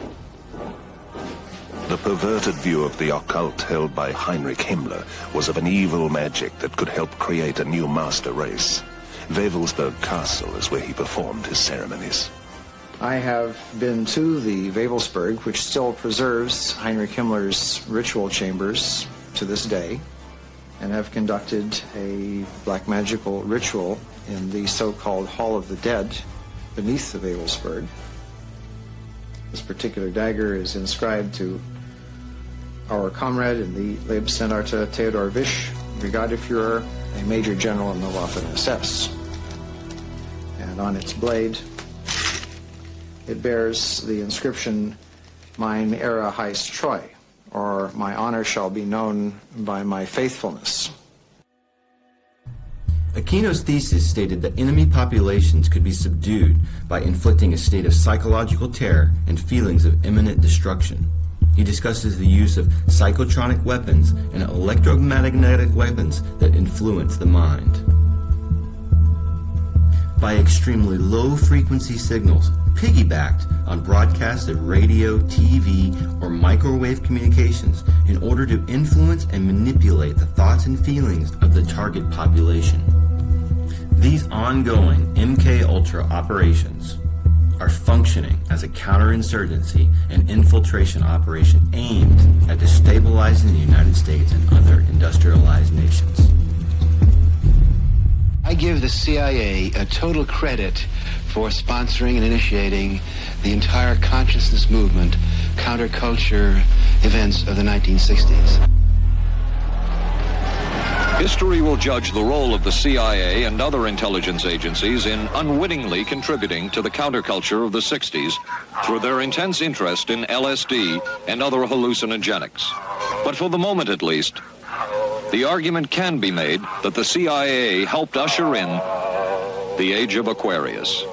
The perverted view of the occult held by Heinrich Himmler was of an evil magic that could help create a new master race. Wewelsburg Castle is where he performed his ceremonies. I have been to the Wewelsburg, which still preserves Heinrich Himmler's ritual chambers to this day, and have conducted a black magical ritual in the so-called Hall of the Dead beneath the Wewelsburg. This particular dagger is inscribed to our comrade in the Leibstandarte Theodor Wisch, Brigadeführer, a Major General in the Waffen-SS. And on its blade, it bears the inscription, Mein Ehre heißt Treu, or my honor shall be known by my faithfulness. Aquino's thesis stated that enemy populations could be subdued by inflicting a state of psychological terror and feelings of imminent destruction. He discusses the use of psychotronic weapons and electromagnetic weapons that influence the mind. By extremely low-frequency signals, piggybacked on broadcasted radio, TV, or microwave communications in order to influence and manipulate the thoughts and feelings of the target population. These ongoing MK-Ultra operations are functioning as a counterinsurgency and infiltration operation aimed at destabilizing the United States and other industrialized nations. I give the CIA a total credit for sponsoring and initiating the entire consciousness movement, counterculture events of the 1960s. History will judge the role of the CIA and other intelligence agencies in unwittingly contributing to the counterculture of the 60s through their intense interest in LSD and other hallucinogenics. But for the moment at least, the argument can be made that the CIA helped usher in the age of Aquarius.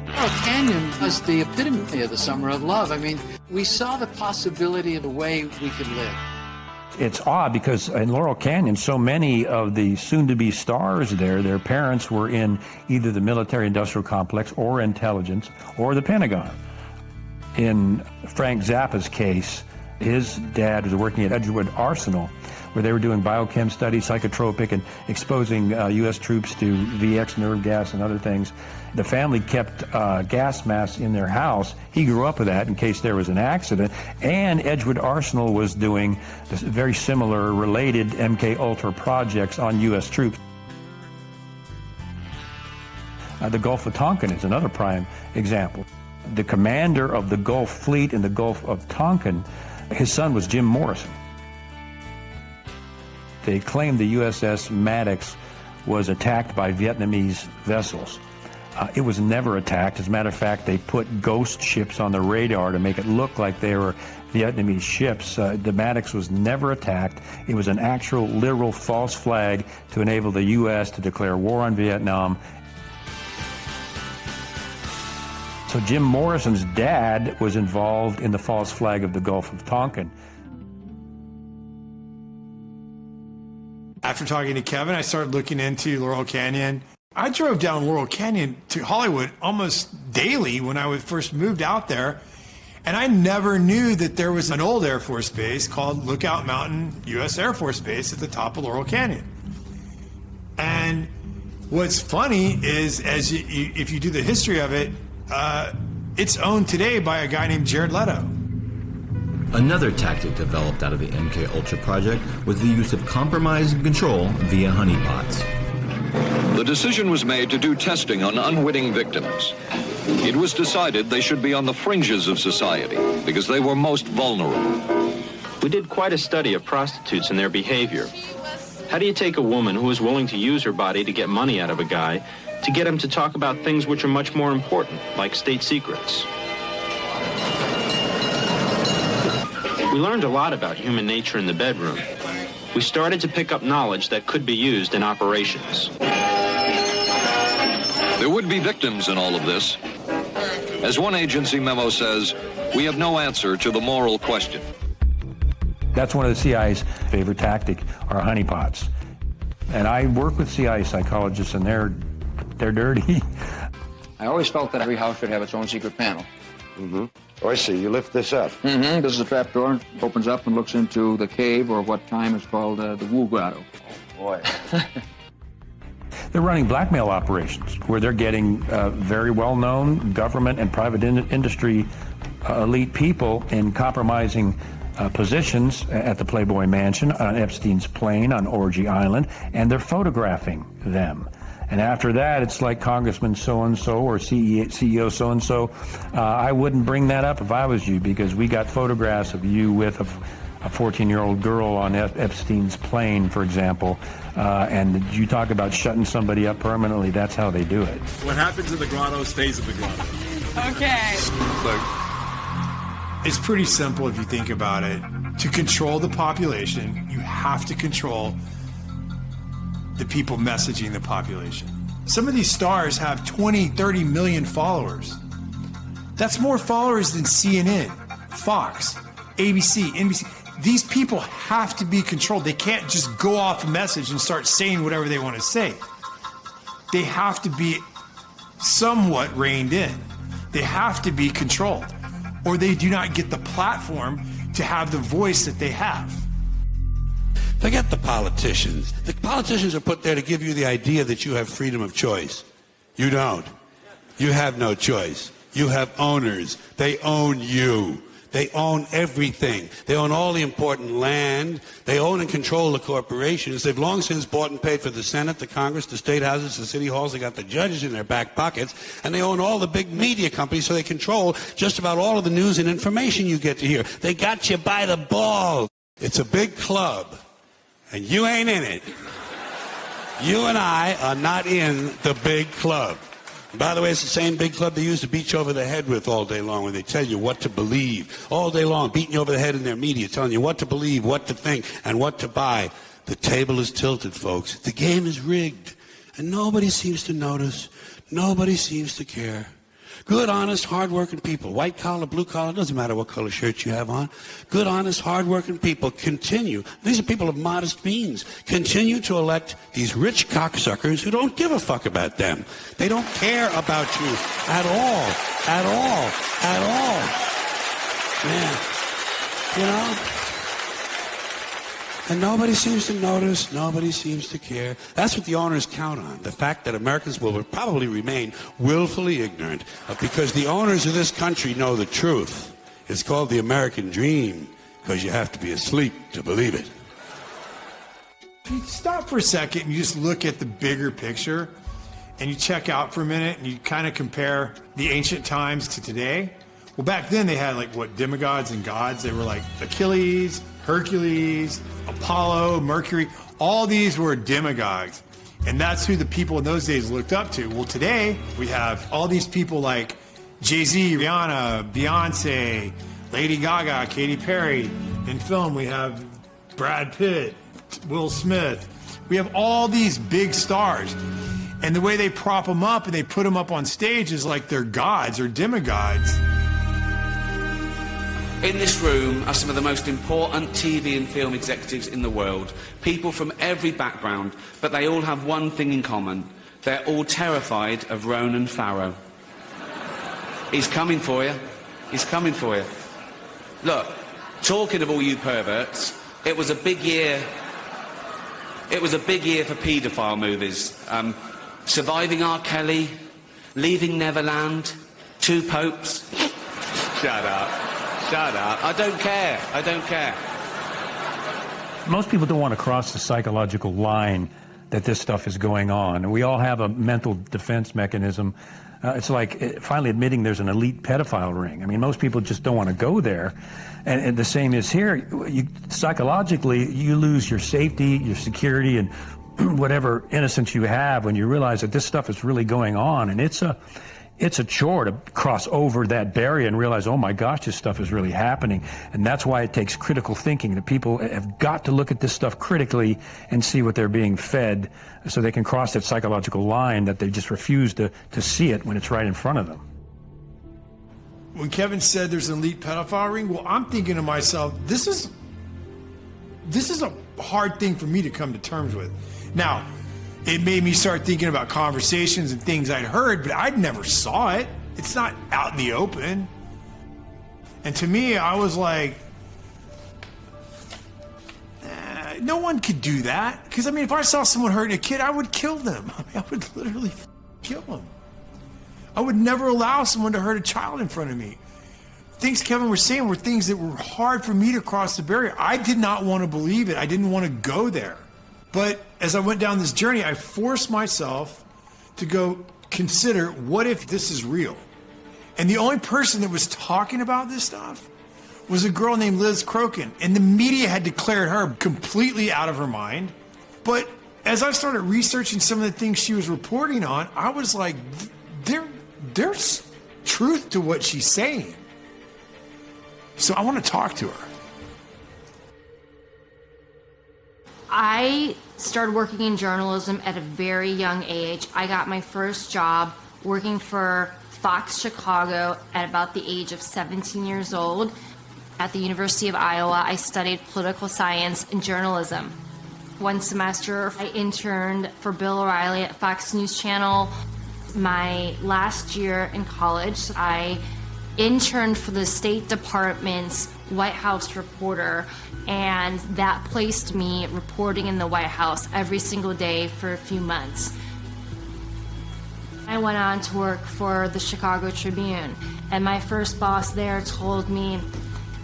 Laurel Canyon was the epitome of the summer of love. I mean, we saw the possibility of the way we could live. It's odd because in Laurel Canyon, so many of the soon-to-be stars there, their parents were in either the military-industrial complex or intelligence or the Pentagon. In Frank Zappa's case, His dad was working at Edgewood Arsenal, where they were doing biochem studies, psychotropic, and exposing U.S. troops to VX nerve gas and other things. The family kept gas masks in their house. He grew up with that in case there was an accident. And Edgewood Arsenal was doing very similar, related MK Ultra projects on U.S. troops. The Gulf of Tonkin is another prime example. The commander of the Gulf Fleet in the Gulf of Tonkin, his son was Jim Morrison. They claimed the USS Maddox was attacked by Vietnamese vessels. It was never attacked. As a matter of fact, they put ghost ships on the radar to make it look like they were Vietnamese ships. The Maddox was never attacked. It was an actual, literal false flag to enable the U.S. to declare war on Vietnam. So Jim Morrison's dad was involved in the false flag of the Gulf of Tonkin. After talking to Kevin, I started looking into Laurel Canyon. I drove down Laurel Canyon to Hollywood almost daily when I first moved out there, and I never knew that there was an old Air Force base called Lookout Mountain U.S. Air Force Base at the top of Laurel Canyon. And what's funny is, if you do the history of it, it's owned today by a guy named Jared Leto. Another tactic developed out of the MK Ultra project was the use of compromise and control via honeypots. The decision was made to do testing on unwitting victims. It was decided they should be on the fringes of society because they were most vulnerable. We did quite a study of prostitutes and their behavior. How do you take a woman who is willing to use her body to get money out of a guy to get him to talk about things which are much more important, like state secrets? We learned a lot about human nature in the bedroom. We started to pick up knowledge that could be used in operations. There would be victims in all of this. As one agency memo says, we have no answer to the moral question. That's one of the CIA's favorite tactic, are honeypots. And I work with CIA psychologists, and they're dirty. I always felt that every house should have its own secret panel. Mm-hmm. Oh, I see. You lift this up. Mm-hmm. This is a trap door. Opens up and looks into the cave, or what time is called the Wu Grotto. Oh, boy. They're running blackmail operations where they're getting very well-known government and private industry elite people in compromising positions at the Playboy Mansion, on Epstein's plane, on Orgy Island, and they're photographing them. And after that, it's like Congressman so-and-so or CEO so-and-so. I wouldn't bring that up if I was you, because we got photographs of you with a 14-year-old girl on Epstein's plane, for example. And you talk about shutting somebody up permanently, that's how they do it. What happens in the grotto stays in the grotto. Okay. Look, it's pretty simple if you think about it. To control the population, you have to control the people messaging the population. Some of these stars have 20, 30 million followers. That's more followers than CNN, Fox, ABC, NBC. These people have to be controlled. They can't just go off a message and start saying whatever they want to say. They have to be somewhat reined in. They have to be controlled, or they do not get the platform to have the voice that they have. Forget the politicians. The politicians are put there to give you the idea that you have freedom of choice. You don't. You have no choice. You have owners. They own you. They own everything. They own all the important land. They own and control the corporations. They've long since bought and paid for the Senate, the Congress, the state houses, the city halls. They got the judges in their back pockets. And they own all the big media companies, so they control just about all of the news and information you get to hear. They got you by the balls. It's a big club. And you ain't in it. You and I are not in the big club. And by the way, it's the same big club they used to beat you over the head with all day long when they tell you what to believe. All day long, beating you over the head in their media, telling you what to believe, what to think, and what to buy. The table is tilted, folks. The game is rigged. And nobody seems to notice. Nobody seems to care. Good, honest, hard-working people, white collar, blue collar, doesn't matter what color shirt you have on. Good, honest, hard-working people continue. These are people of modest means. Continue to elect these rich cocksuckers who don't give a fuck about them. They don't care about you at all, at all, at all. Man, You know? And nobody seems to notice, nobody seems to care. That's what the owners count on, the fact that Americans will probably remain willfully ignorant because the owners of this country know the truth. It's called the American dream because you have to be asleep to believe it. If you stop for a second and you just look at the bigger picture and you check out for a minute and you kind of compare the ancient times to today, well, back then they had like what, demigods and gods. They were like Achilles, Hercules, Apollo, Mercury. All these were demigods. And that's who the people in those days looked up to. Well, today we have all these people like Jay-Z, Rihanna, Beyonce, Lady Gaga, Katy Perry. In film, we have Brad Pitt, Will Smith. We have all these big stars. And the way they prop them up and they put them up on stage is like they're gods or demigods. In this room are some of the most important TV and film executives in the world, people from every background, but they all have one thing in common. They're all terrified of Ronan Farrow. He's coming for you. He's coming for you. Look, talking of all you perverts, it was a big year. It was a big year for paedophile movies. Surviving R. Kelly, Leaving Neverland, Two Popes. Shut up. Shut up. I don't care. I don't care. Most people don't want to cross the psychological line that this stuff is going on. And we all have a mental defense mechanism. It's like finally admitting there's an elite pedophile ring. I mean, most people just don't want to go there. And the same is here. Psychologically, you lose your safety, your security, and whatever innocence you have when you realize that this stuff is really going on. And it's a chore to cross over that barrier and realize, oh my gosh, this stuff is really happening. And that's why it takes critical thinking. The people have got to look at this stuff critically and see what they're being fed so they can cross that psychological line that they just refuse to see it when it's right in front of them. When Kevin said there's an elite pedophile ring, well, I'm thinking to myself, this is a hard thing for me to come to terms with. Now, it made me start thinking about conversations and things I'd heard, but I'd never saw it. It's not out in the open. And to me, I was like, no one could do that. Because, I mean, if I saw someone hurting a kid, I would kill them. I mean, I would literally kill them. I would never allow someone to hurt a child in front of me. Things Kevin was saying were things that were hard for me to cross the barrier. I did not want to believe it. I didn't want to go there. But as I went down this journey, I forced myself to go consider, what if this is real? And the only person that was talking about this stuff was a girl named Liz Crokin. And the media had declared her completely out of her mind. But as I started researching some of the things she was reporting on, I was like, there's truth to what she's saying. So I want to talk to her. I started working in journalism at a very young age. I got my first job working for Fox Chicago at about the age of 17 years old. At the University of Iowa, I studied political science and journalism. One semester, I interned for Bill O'Reilly at Fox News Channel. My last year in college, I interned for the State Department's White House reporter, and that placed me reporting in the White House every single day for a few months. I went on to work for the Chicago Tribune, and my first boss there told me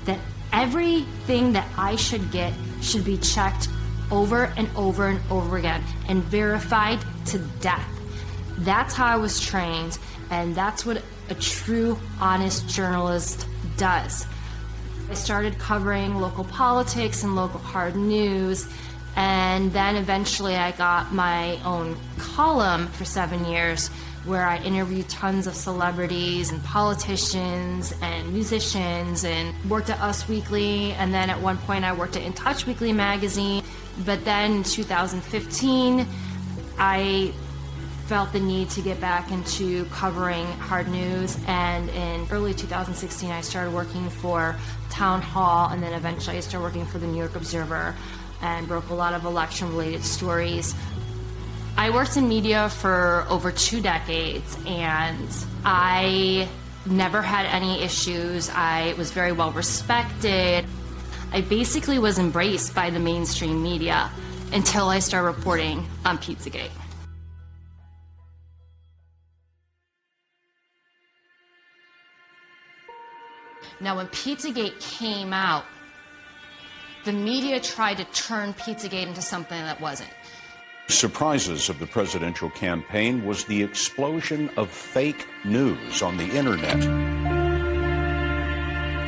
that everything that I should get should be checked over and over and over again and verified to death. That's how I was trained, and that's what a true, honest journalist does. I started covering local politics and local hard news, and then eventually I got my own column for 7 years where I interviewed tons of celebrities and politicians and musicians, and worked at Us Weekly, and then at one point I worked at In Touch Weekly magazine. But then in 2015, I felt the need to get back into covering hard news, and in early 2016 I started working for Town Hall, and then eventually I started working for the New York Observer and broke a lot of election-related stories. I worked in media for over 2 decades, and I never had any issues. I was very well respected. I basically was embraced by the mainstream media until I started reporting on Pizzagate. Now, when Pizzagate came out, the media tried to turn Pizzagate into something that wasn't. Surprises of the presidential campaign was the explosion of fake news on the internet.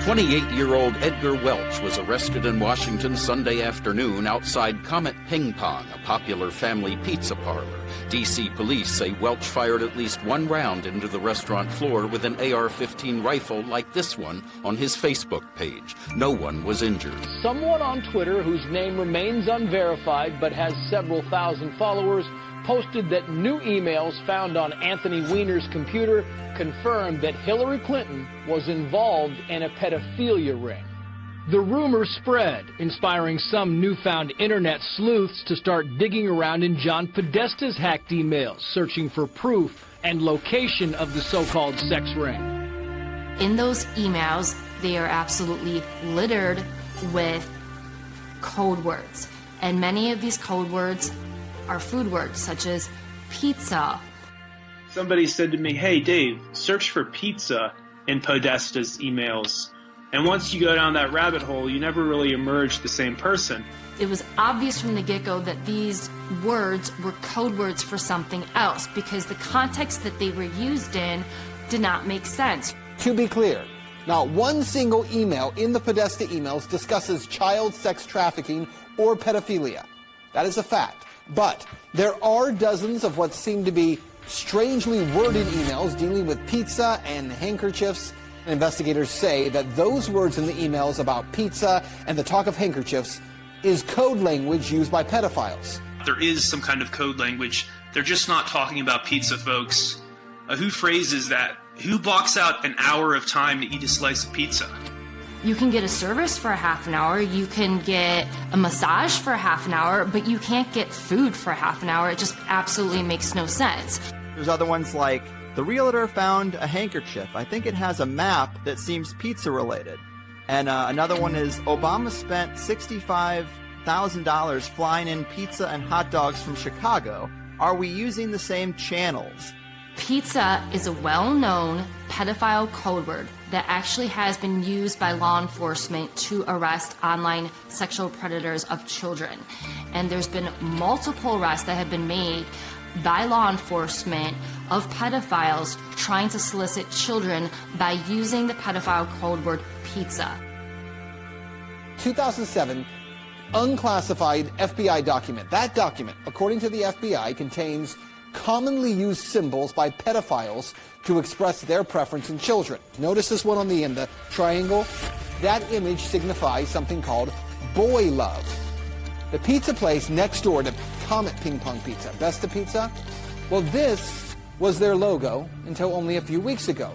28-year-old Edgar Welch was arrested in Washington Sunday afternoon outside Comet Ping Pong, a popular family pizza parlor. D.C. police say Welch fired at least one round into the restaurant floor with an AR-15 rifle like this one on his Facebook page. No one was injured. Someone on Twitter, whose name remains unverified but has several thousand followers, posted that new emails found on Anthony Weiner's computer confirmed that Hillary Clinton was involved in a pedophilia ring. The rumor spread, inspiring some newfound internet sleuths to start digging around in John Podesta's hacked emails, searching for proof and location of the so-called sex ring. In those emails, they are absolutely littered with code words. And many of these code words are food words, such as pizza. Somebody said to me, "Hey, Dave, search for pizza in Podesta's emails. And once you go down that rabbit hole, you never really emerge the same person." It was obvious from the get-go that these words were code words for something else because the context that they were used in did not make sense. To be clear, not one single email in the Podesta emails discusses child sex trafficking or pedophilia. That is a fact. But there are dozens of what seem to be strangely worded emails dealing with pizza and handkerchiefs. Investigators say that those words in the emails about pizza and the talk of handkerchiefs is code language used by pedophiles. There is some kind of code language. They're just not talking about pizza, folks. Who phrases that? Who blocks out an hour of time to eat a slice of pizza? You can get a service for a half an hour, you can get a massage for a half an hour, but you can't get food for a half an hour. It just absolutely makes no sense. There's other ones like, the realtor found a handkerchief. I think it has a map that seems pizza related. And another one is, Obama spent $65,000 flying in pizza and hot dogs from Chicago. Are we using the same channels? Pizza is a well-known pedophile code word that actually has been used by law enforcement to arrest online sexual predators of children. And there's been multiple arrests that have been made by law enforcement of pedophiles trying to solicit children by using the pedophile code word pizza. 2007 unclassified FBI document. That document, according to the FBI, contains commonly used symbols by pedophiles to express their preference in children. Notice this one on the end, the triangle. That image signifies something called boy love. The pizza place next door to Comet Ping Pong Pizza, Besta Pizza, well, this was their logo until only a few weeks ago.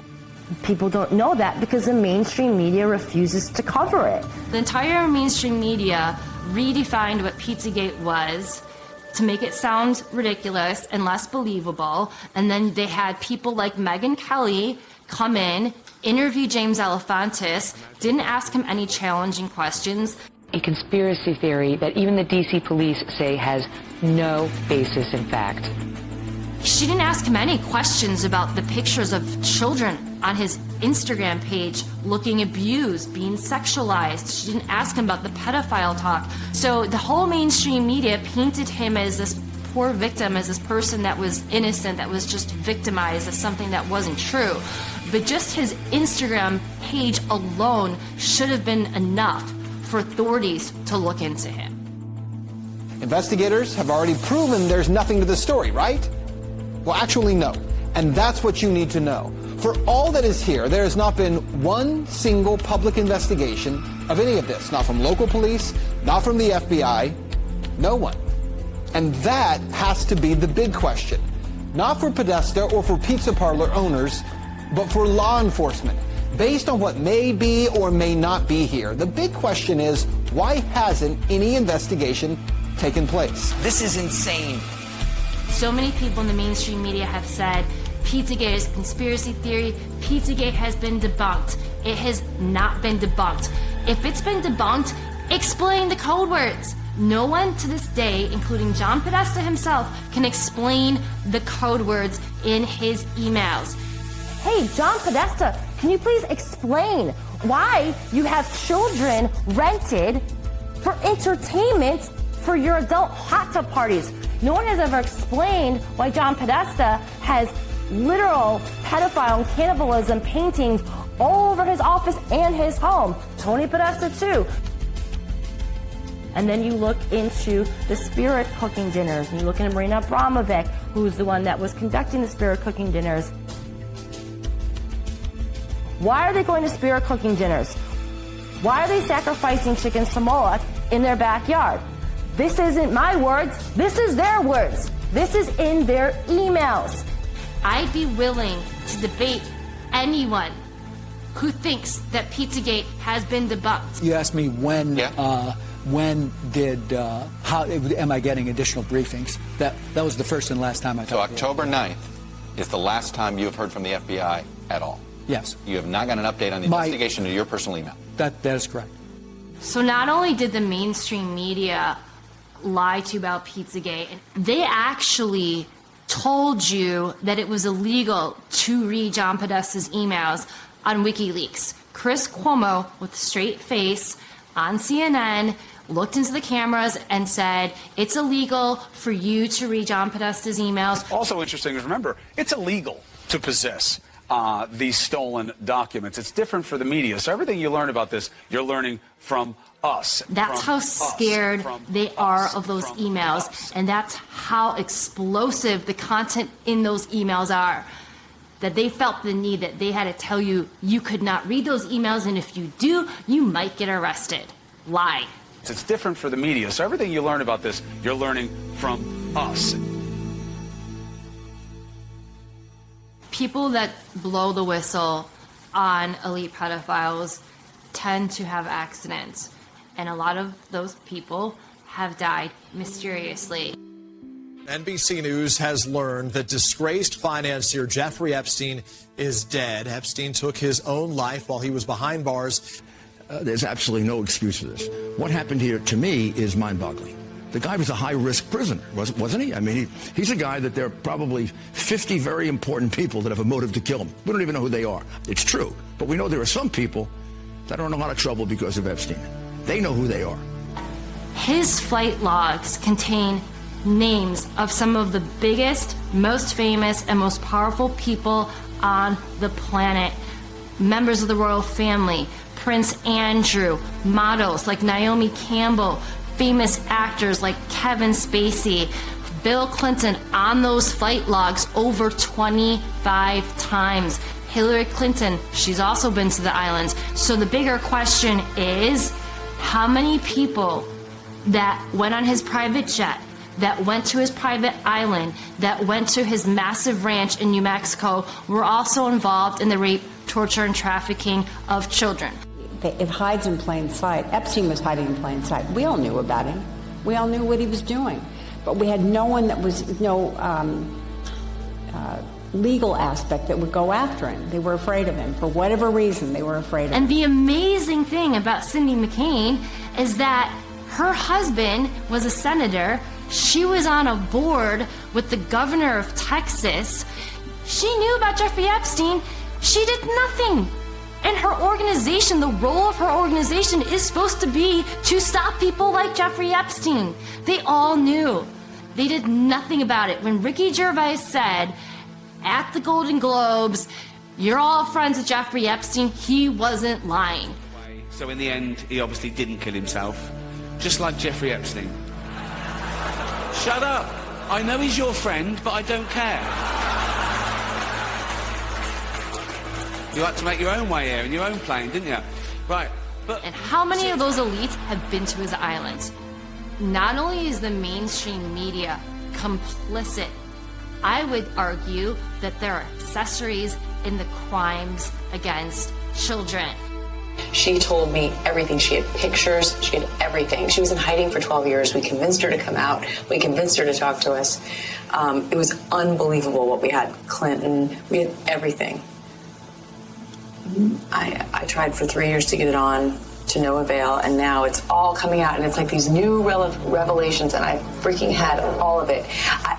People don't know that because the mainstream media refuses to cover it. The entire mainstream media redefined what Pizzagate was to make it sound ridiculous and less believable. And then they had people like Megyn Kelly come in, interview James Alefantis, didn't ask him any challenging questions. A conspiracy theory that even the DC police say has no basis in fact. She didn't ask him any questions about the pictures of children on his Instagram page looking abused, being sexualized. She didn't ask him about the pedophile talk. So the whole mainstream media painted him as this poor victim, as this person that was innocent, that was just victimized, as something that wasn't true. But just his Instagram page alone should have been enough for authorities to look into him. Investigators have already proven there's nothing to the story, right? Well, actually, no. And that's what you need to know. For all that is here, there has not been one single public investigation of any of this. Not from local police, not from the FBI, no one. And that has to be the big question. Not for Podesta or for pizza parlor owners, but for law enforcement. Based on what may be or may not be here, the big question is, why hasn't any investigation taken place? This is insane. So many people in the mainstream media have said Pizzagate is a conspiracy theory. Pizzagate has been debunked. It has not been debunked. If it's been debunked, explain the code words. No one to this day, including John Podesta himself, can explain the code words in his emails. Hey, John Podesta, can you please explain why you have children rented for entertainment for your adult hot tub parties? No one has ever explained why John Podesta has literal pedophile and cannibalism paintings all over his office and his home. Tony Podesta too. And then you look into the Spirit cooking dinners, and you look into Marina Abramovic, who's the one that was conducting the Spirit cooking dinners. Why are they going to Spirit cooking dinners? Why are they sacrificing chickens to Moloch in their backyard? This isn't my words. This is their words. This is in their emails. I'd be willing to debate anyone who thinks that Pizzagate has been debunked. You asked me when how am I getting additional briefings? That was the first and last time I talked. So October 9th is the last time you have heard from the FBI at all? Yes. You have not got an update on the investigation to your personal email? That is correct. So not only did the mainstream media lie to you about Pizzagate, they actually told you that it was illegal to read John Podesta's emails on WikiLeaks. Chris Cuomo, with a straight face on CNN, looked into the cameras and said, it's illegal for you to read John Podesta's emails. Also interesting is, remember, it's illegal to possess these stolen documents. It's different for the media. So everything you learn about this, you're learning from us. That's how scared they are of those emails, and that's how explosive the content in those emails are. That they felt the need that they had to tell you you could not read those emails, and if you do, you might get arrested. Lie. It's different for the media. So everything you learn about this, you're learning from us. People that blow the whistle on elite pedophiles tend to have accidents, and a lot of those people have died mysteriously. NBC News has learned that disgraced financier Jeffrey Epstein is dead. Epstein took his own life while he was behind bars. There's absolutely no excuse for this. What happened here, to me, is mind-boggling. The guy was a high-risk prisoner, wasn't he? I mean, he's a guy that there are probably 50 very important people that have a motive to kill him. We don't even know who they are. It's true. But we know there are some people that are in a lot of trouble because of Epstein. They know who they are. His flight logs contain names of some of the biggest, most famous, and most powerful people on the planet. Members of the royal family, Prince Andrew, models like Naomi Campbell, famous actors like Kevin Spacey, Bill Clinton on those flight logs over 25 times. Hillary Clinton, she's also been to the islands. So the bigger question is, how many people that went on his private jet, that went to his private island, that went to his massive ranch in New Mexico, were also involved in the rape, torture, and trafficking of children? It hides in plain sight. Epstein was hiding in plain sight. We all knew about him. We all knew what he was doing. But we had no one that was, no legal aspect that would go after him. They were afraid of him. For whatever reason, they were afraid of him. And the amazing thing about Cindy McCain is that her husband was a senator. She was on a board with the governor of Texas. She knew about Jeffrey Epstein. She did nothing. And her organization, the role of her organization is supposed to be to stop people like Jeffrey Epstein. They all knew. They did nothing about it. When Ricky Gervais said at the Golden Globes, you're all friends with Jeffrey Epstein, he wasn't lying. So in the end, he obviously didn't kill himself, just like Jeffrey Epstein. Shut up. I know he's your friend, but I don't care. You had to make your own way here in your own plane, didn't you? Right. But and how many of those elites have been to his island? Not only is the mainstream media complicit, I would argue that there are accessories in the crimes against children. She told me everything. She had pictures. She had everything. She was in hiding for 12 years. We convinced her to come out. We convinced her to talk to us. It was unbelievable what we had. Clinton, we had everything. I tried for 3 years to get it on to no avail, and now it's all coming out, and it's like these new revelations, and I freaking had all of it.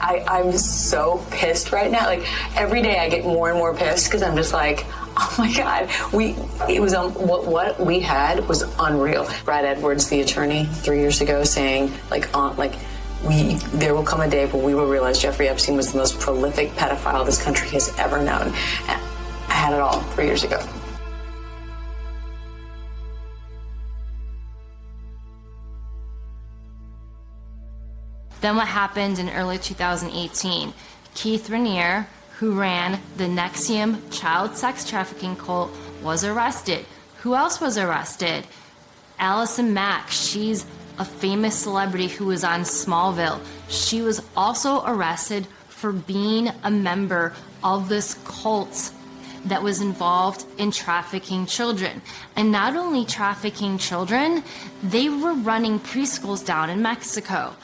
I'm so pissed right now. Like, every day I get more and more pissed because I'm just like, oh my God, what we had was unreal. Brad Edwards, the attorney, 3 years ago, saying there will come a day when we will realize Jeffrey Epstein was the most prolific pedophile this country has ever known. And I had it all 3 years ago. Then what happened in early 2018? Keith Raniere, who ran the NXIVM child sex trafficking cult, was arrested. Who else was arrested? Allison Mack. She's a famous celebrity who was on Smallville. She was also arrested for being a member of this cult that was involved in trafficking children. And not only trafficking children, they were running preschools down in Mexico.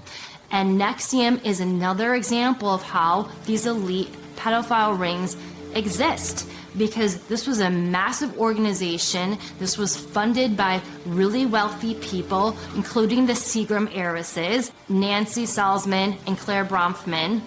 And NXIVM is another example of how these elite pedophile rings exist, because this was a massive organization. This was funded by really wealthy people, including the Seagram heiresses, Nancy Salzman and Claire Bronfman.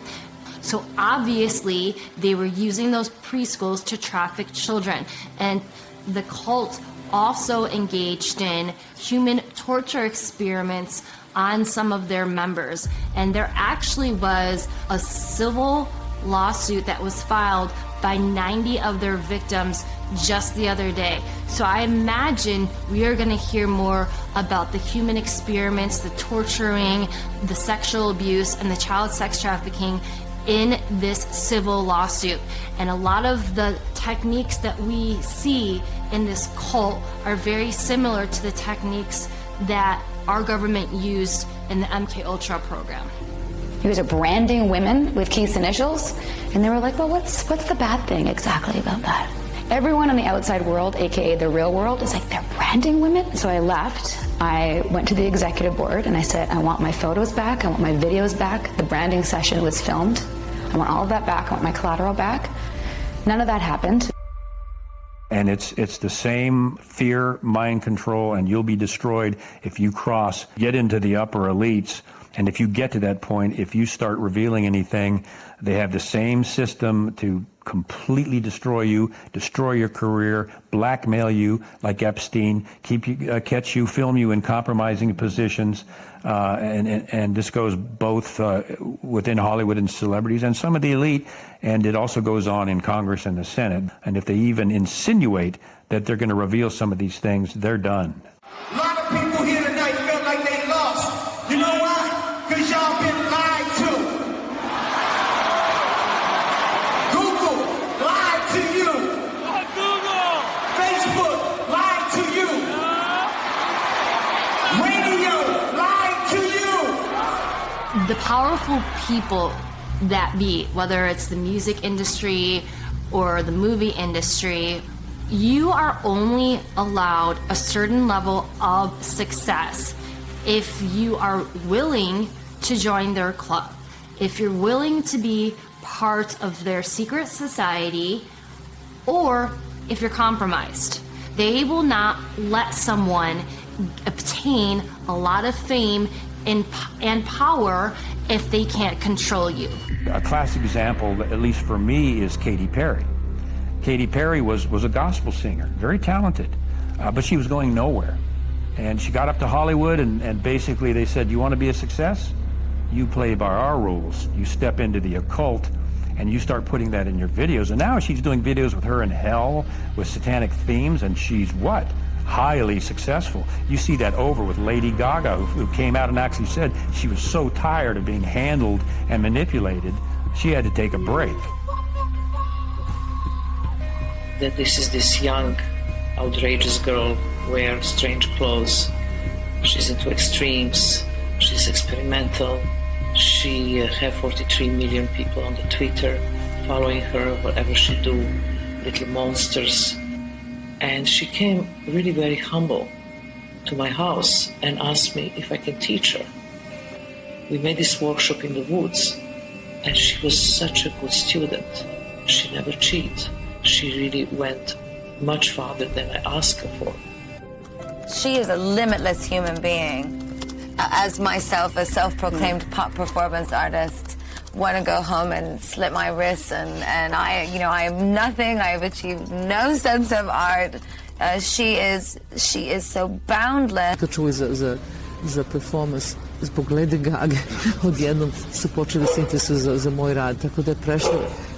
So obviously they were using those preschools to traffic children. And the cult also engaged in human torture experiments on some of their members. And there actually was a civil lawsuit that was filed by 90 of their victims just the other day. So I imagine we are going to hear more about the human experiments, the torturing, the sexual abuse, and the child sex trafficking in this civil lawsuit. And a lot of the techniques that we see in this cult are very similar to the techniques that our government used in the MK Ultra program. He was branding women with Keith's initials, and they were like, well, what's the bad thing exactly about that? Everyone in the outside world, aka the real world, is like, they're branding women? So I left. I went to the executive board and I said, I want my photos back, I want my videos back. The branding session was filmed. I want all of that back, I want my collateral back. None of that happened. And it's the same fear, mind control, and you'll be destroyed if you get into the upper elites. And if you get to that point, if you start revealing anything, they have the same system to completely destroy you, destroy your career, blackmail you like Epstein, catch you, film you in compromising positions. And this goes both within Hollywood and celebrities and some of the elite, and it also goes on in Congress and the Senate. And if they even insinuate that they're going to reveal some of these things, they're done. A lot of people here tonight felt like they lost. You know why? Because y'all been lied to. Google lied to you. Google. Facebook lied to you. Radio lied to you. The powerful people that be, whether it's the music industry or the movie industry, you are only allowed a certain level of success if you are willing to join their club, if you're willing to be part of their secret society, or if you're compromised. They will not let someone obtain a lot of fame and power if they can't control you. A classic example, at least for me, is Katy Perry. Katy Perry was a gospel singer, very talented, but she was going nowhere. And she got up to Hollywood, and basically they said, you want to be a success? You play by our rules. You step into the occult, and you start putting that in your videos. And now she's doing videos with her in hell, with satanic themes, and she's what? Highly successful. You see that over with Lady Gaga, who came out and actually said she was so tired of being handled and manipulated, she had to take a break. That this is this young, outrageous girl, wears strange clothes. She's into extremes. She's experimental. She have 43 million people on the Twitter following her, whatever she do, little monsters. And she came really very humble to my house and asked me if I can teach her. We made this workshop in the woods, and she was such a good student. She never cheated. She really went much farther than I asked her for. She is a limitless human being. As myself, a self-proclaimed pop performance artist, want to go home and slit my wrists, and I am nothing. I have achieved no sense of art. She is so boundless. To čuli za performance zbog Lady Gaga, odjednom su počeli se interesuju za moj rad, tako da je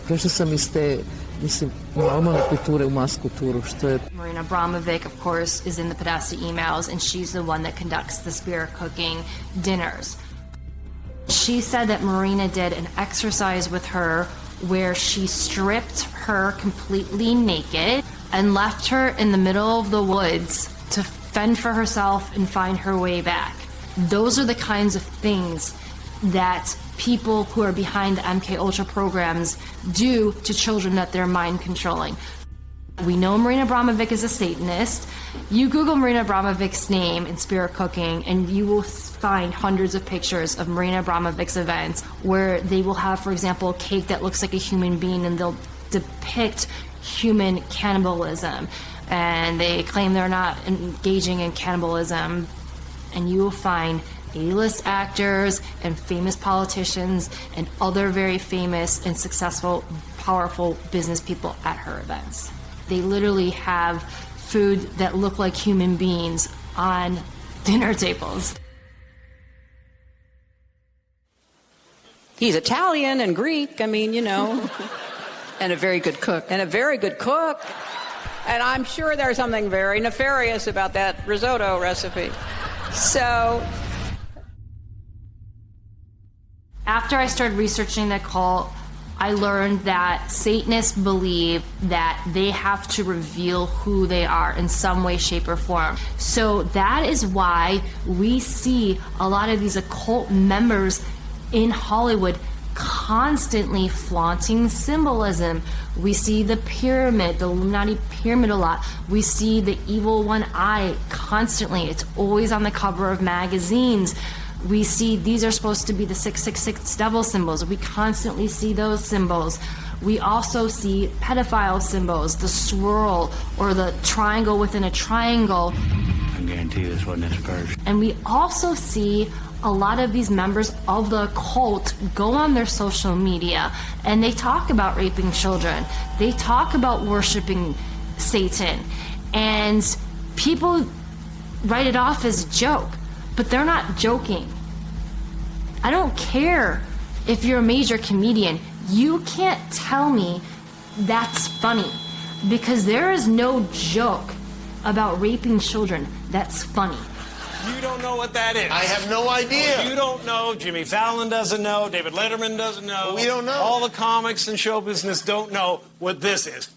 prešla sam iz te, mislim, normalne kulture u mas kulturu, što je... Marina Abramovic, of course, is in the Podesta emails, and she's the one that conducts the spirit cooking dinners. She said that Marina did an exercise with her where she stripped her completely naked and left her in the middle of the woods to fend for herself and find her way back. Those are the kinds of things that people who are behind the MK Ultra programs do to children that they're mind controlling. We know Marina Abramovic is a Satanist. You Google Marina Abramovic's name in spirit cooking and you will find hundreds of pictures of Marina Abramovic's events where they will have, for example, a cake that looks like a human being and they'll depict human cannibalism. And they claim they're not engaging in cannibalism. And you will find A-list actors and famous politicians and other very famous and successful, powerful business people at her events. They literally have food that look like human beings on dinner tables. He's Italian and Greek, I mean, you know. And a very good cook. And a very good cook. And I'm sure there's something very nefarious about that risotto recipe. So... After I started researching the cult, I learned that Satanists believe that they have to reveal who they are in some way, shape, or form. So that is why we see a lot of these occult members in Hollywood constantly flaunting symbolism. We see the pyramid, the Illuminati pyramid a lot. We see the evil one eye constantly. It's always on the cover of magazines. We see these are supposed to be the 666 devil symbols. We constantly see those symbols. We also see pedophile symbols, the swirl or the triangle within a triangle. I guarantee this wasn't his purse. And we also see a lot of these members of the cult go on their social media and they talk about raping children. They talk about worshiping Satan. And people write it off as a joke. But they're not joking. I don't care if you're a major comedian. You can't tell me that's funny because there is no joke about raping children that's funny. You don't know what that is. I have no idea. You don't know. Jimmy Fallon doesn't know. David Letterman doesn't know. We don't know. All the comics and show business don't know what this is.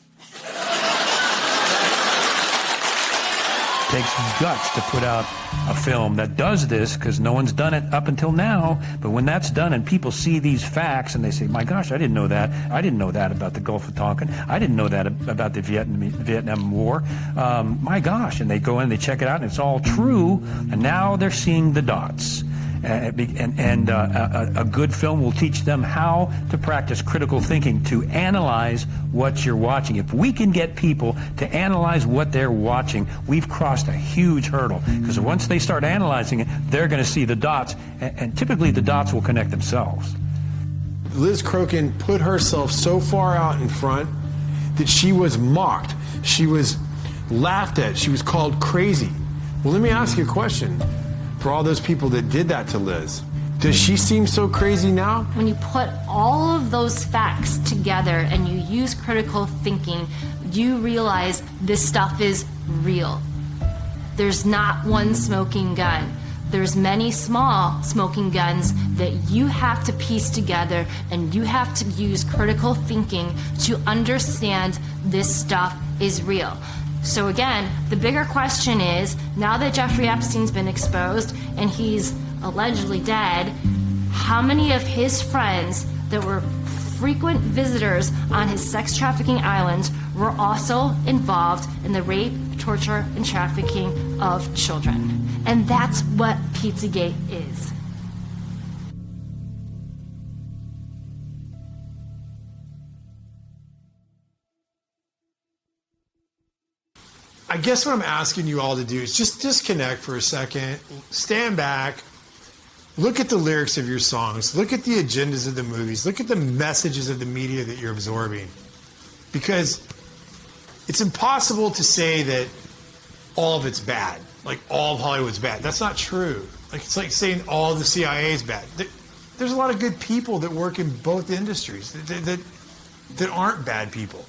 It takes guts to put out a film that does this because no one's done it up until now. But when that's done and people see these facts and they say, my gosh, I didn't know that. I didn't know that about the Gulf of Tonkin. I didn't know that about the Vietnam War. My gosh. And they go in, they check it out, and it's all true. And now they're seeing the dots. And a good film will teach them how to practice critical thinking, to analyze what you're watching. If we can get people to analyze what they're watching, we've crossed a huge hurdle. Because once they start analyzing it, they're going to see the dots, and typically the dots will connect themselves. Liz Crokin put herself so far out in front that she was mocked. She was laughed at. She was called crazy. Well, let me ask you a question. For all those people that did that to Liz, does she seem so crazy now? When you put all of those facts together and you use critical thinking, you realize this stuff is real. There's not one smoking gun. There's many small smoking guns that you have to piece together, and you have to use critical thinking to understand this stuff is real. So again, the bigger question is, now that Jeffrey Epstein's been exposed and he's allegedly dead, how many of his friends that were frequent visitors on his sex trafficking islands were also involved in the rape, torture, and trafficking of children? And that's what Pizzagate is. I guess what I'm asking you all to do is just disconnect for a second, stand back, look at the lyrics of your songs, look at the agendas of the movies, look at the messages of the media that you're absorbing. Because it's impossible to say that all of it's bad, like all of Hollywood's bad. That's not true. Like it's like saying all of the CIA is bad. There's a lot of good people that work in both industries that aren't bad people.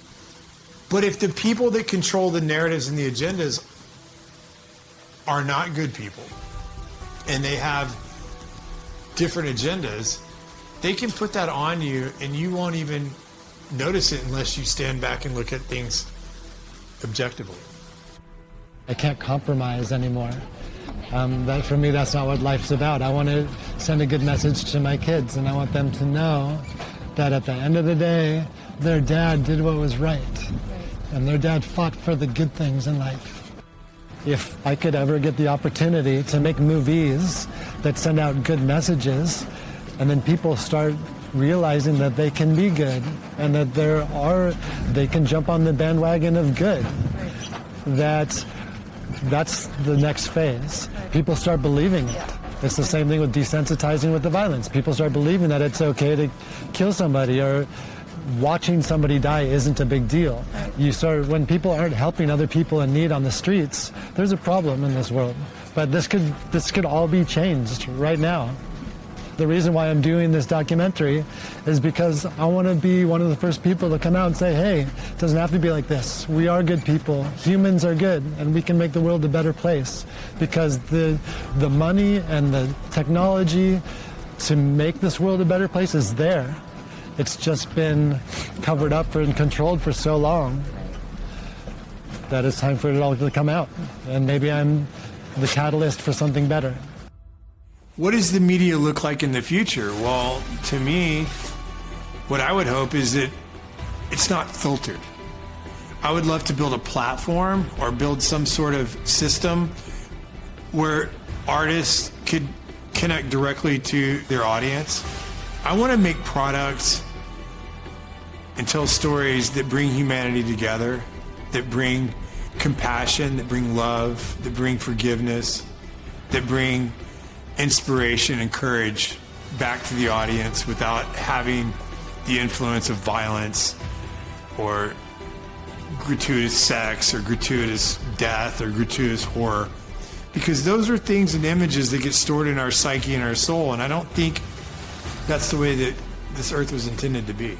But if the people that control the narratives and the agendas are not good people, and they have different agendas, they can put that on you and you won't even notice it unless you stand back and look at things objectively. I can't compromise anymore. For me, that's not what life's about. I want to send a good message to my kids, and I want them to know that at the end of the day, their dad did what was right. And their dad fought for the good things in life. If I could ever get the opportunity to make movies that send out good messages, and then people start realizing that they can be good, and that they can jump on the bandwagon of good, that's the next phase. People start believing it. It's the same thing with desensitizing with the violence. People start believing that it's okay to kill somebody, or watching somebody die isn't a big deal. When people aren't helping other people in need on the streets, there's a problem in this world. But this could all be changed right now. The reason why I'm doing this documentary is because I want to be one of the first people to come out and say, hey, it doesn't have to be like this. We are good people. Humans are good, and we can make the world a better place. Because the money and the technology to make this world a better place is there. It's just been covered up and controlled for so long that it's time for it all to come out. And maybe I'm the catalyst for something better. What does the media look like in the future? Well, to me, what I would hope is that it's not filtered. I would love to build a platform or build some sort of system where artists could connect directly to their audience. I want to make products and tell stories that bring humanity together, that bring compassion, that bring love, that bring forgiveness, that bring inspiration and courage back to the audience without having the influence of violence or gratuitous sex or gratuitous death or gratuitous horror. Because those are things and images that get stored in our psyche and our soul, and I don't think that's the way that this earth was intended to be.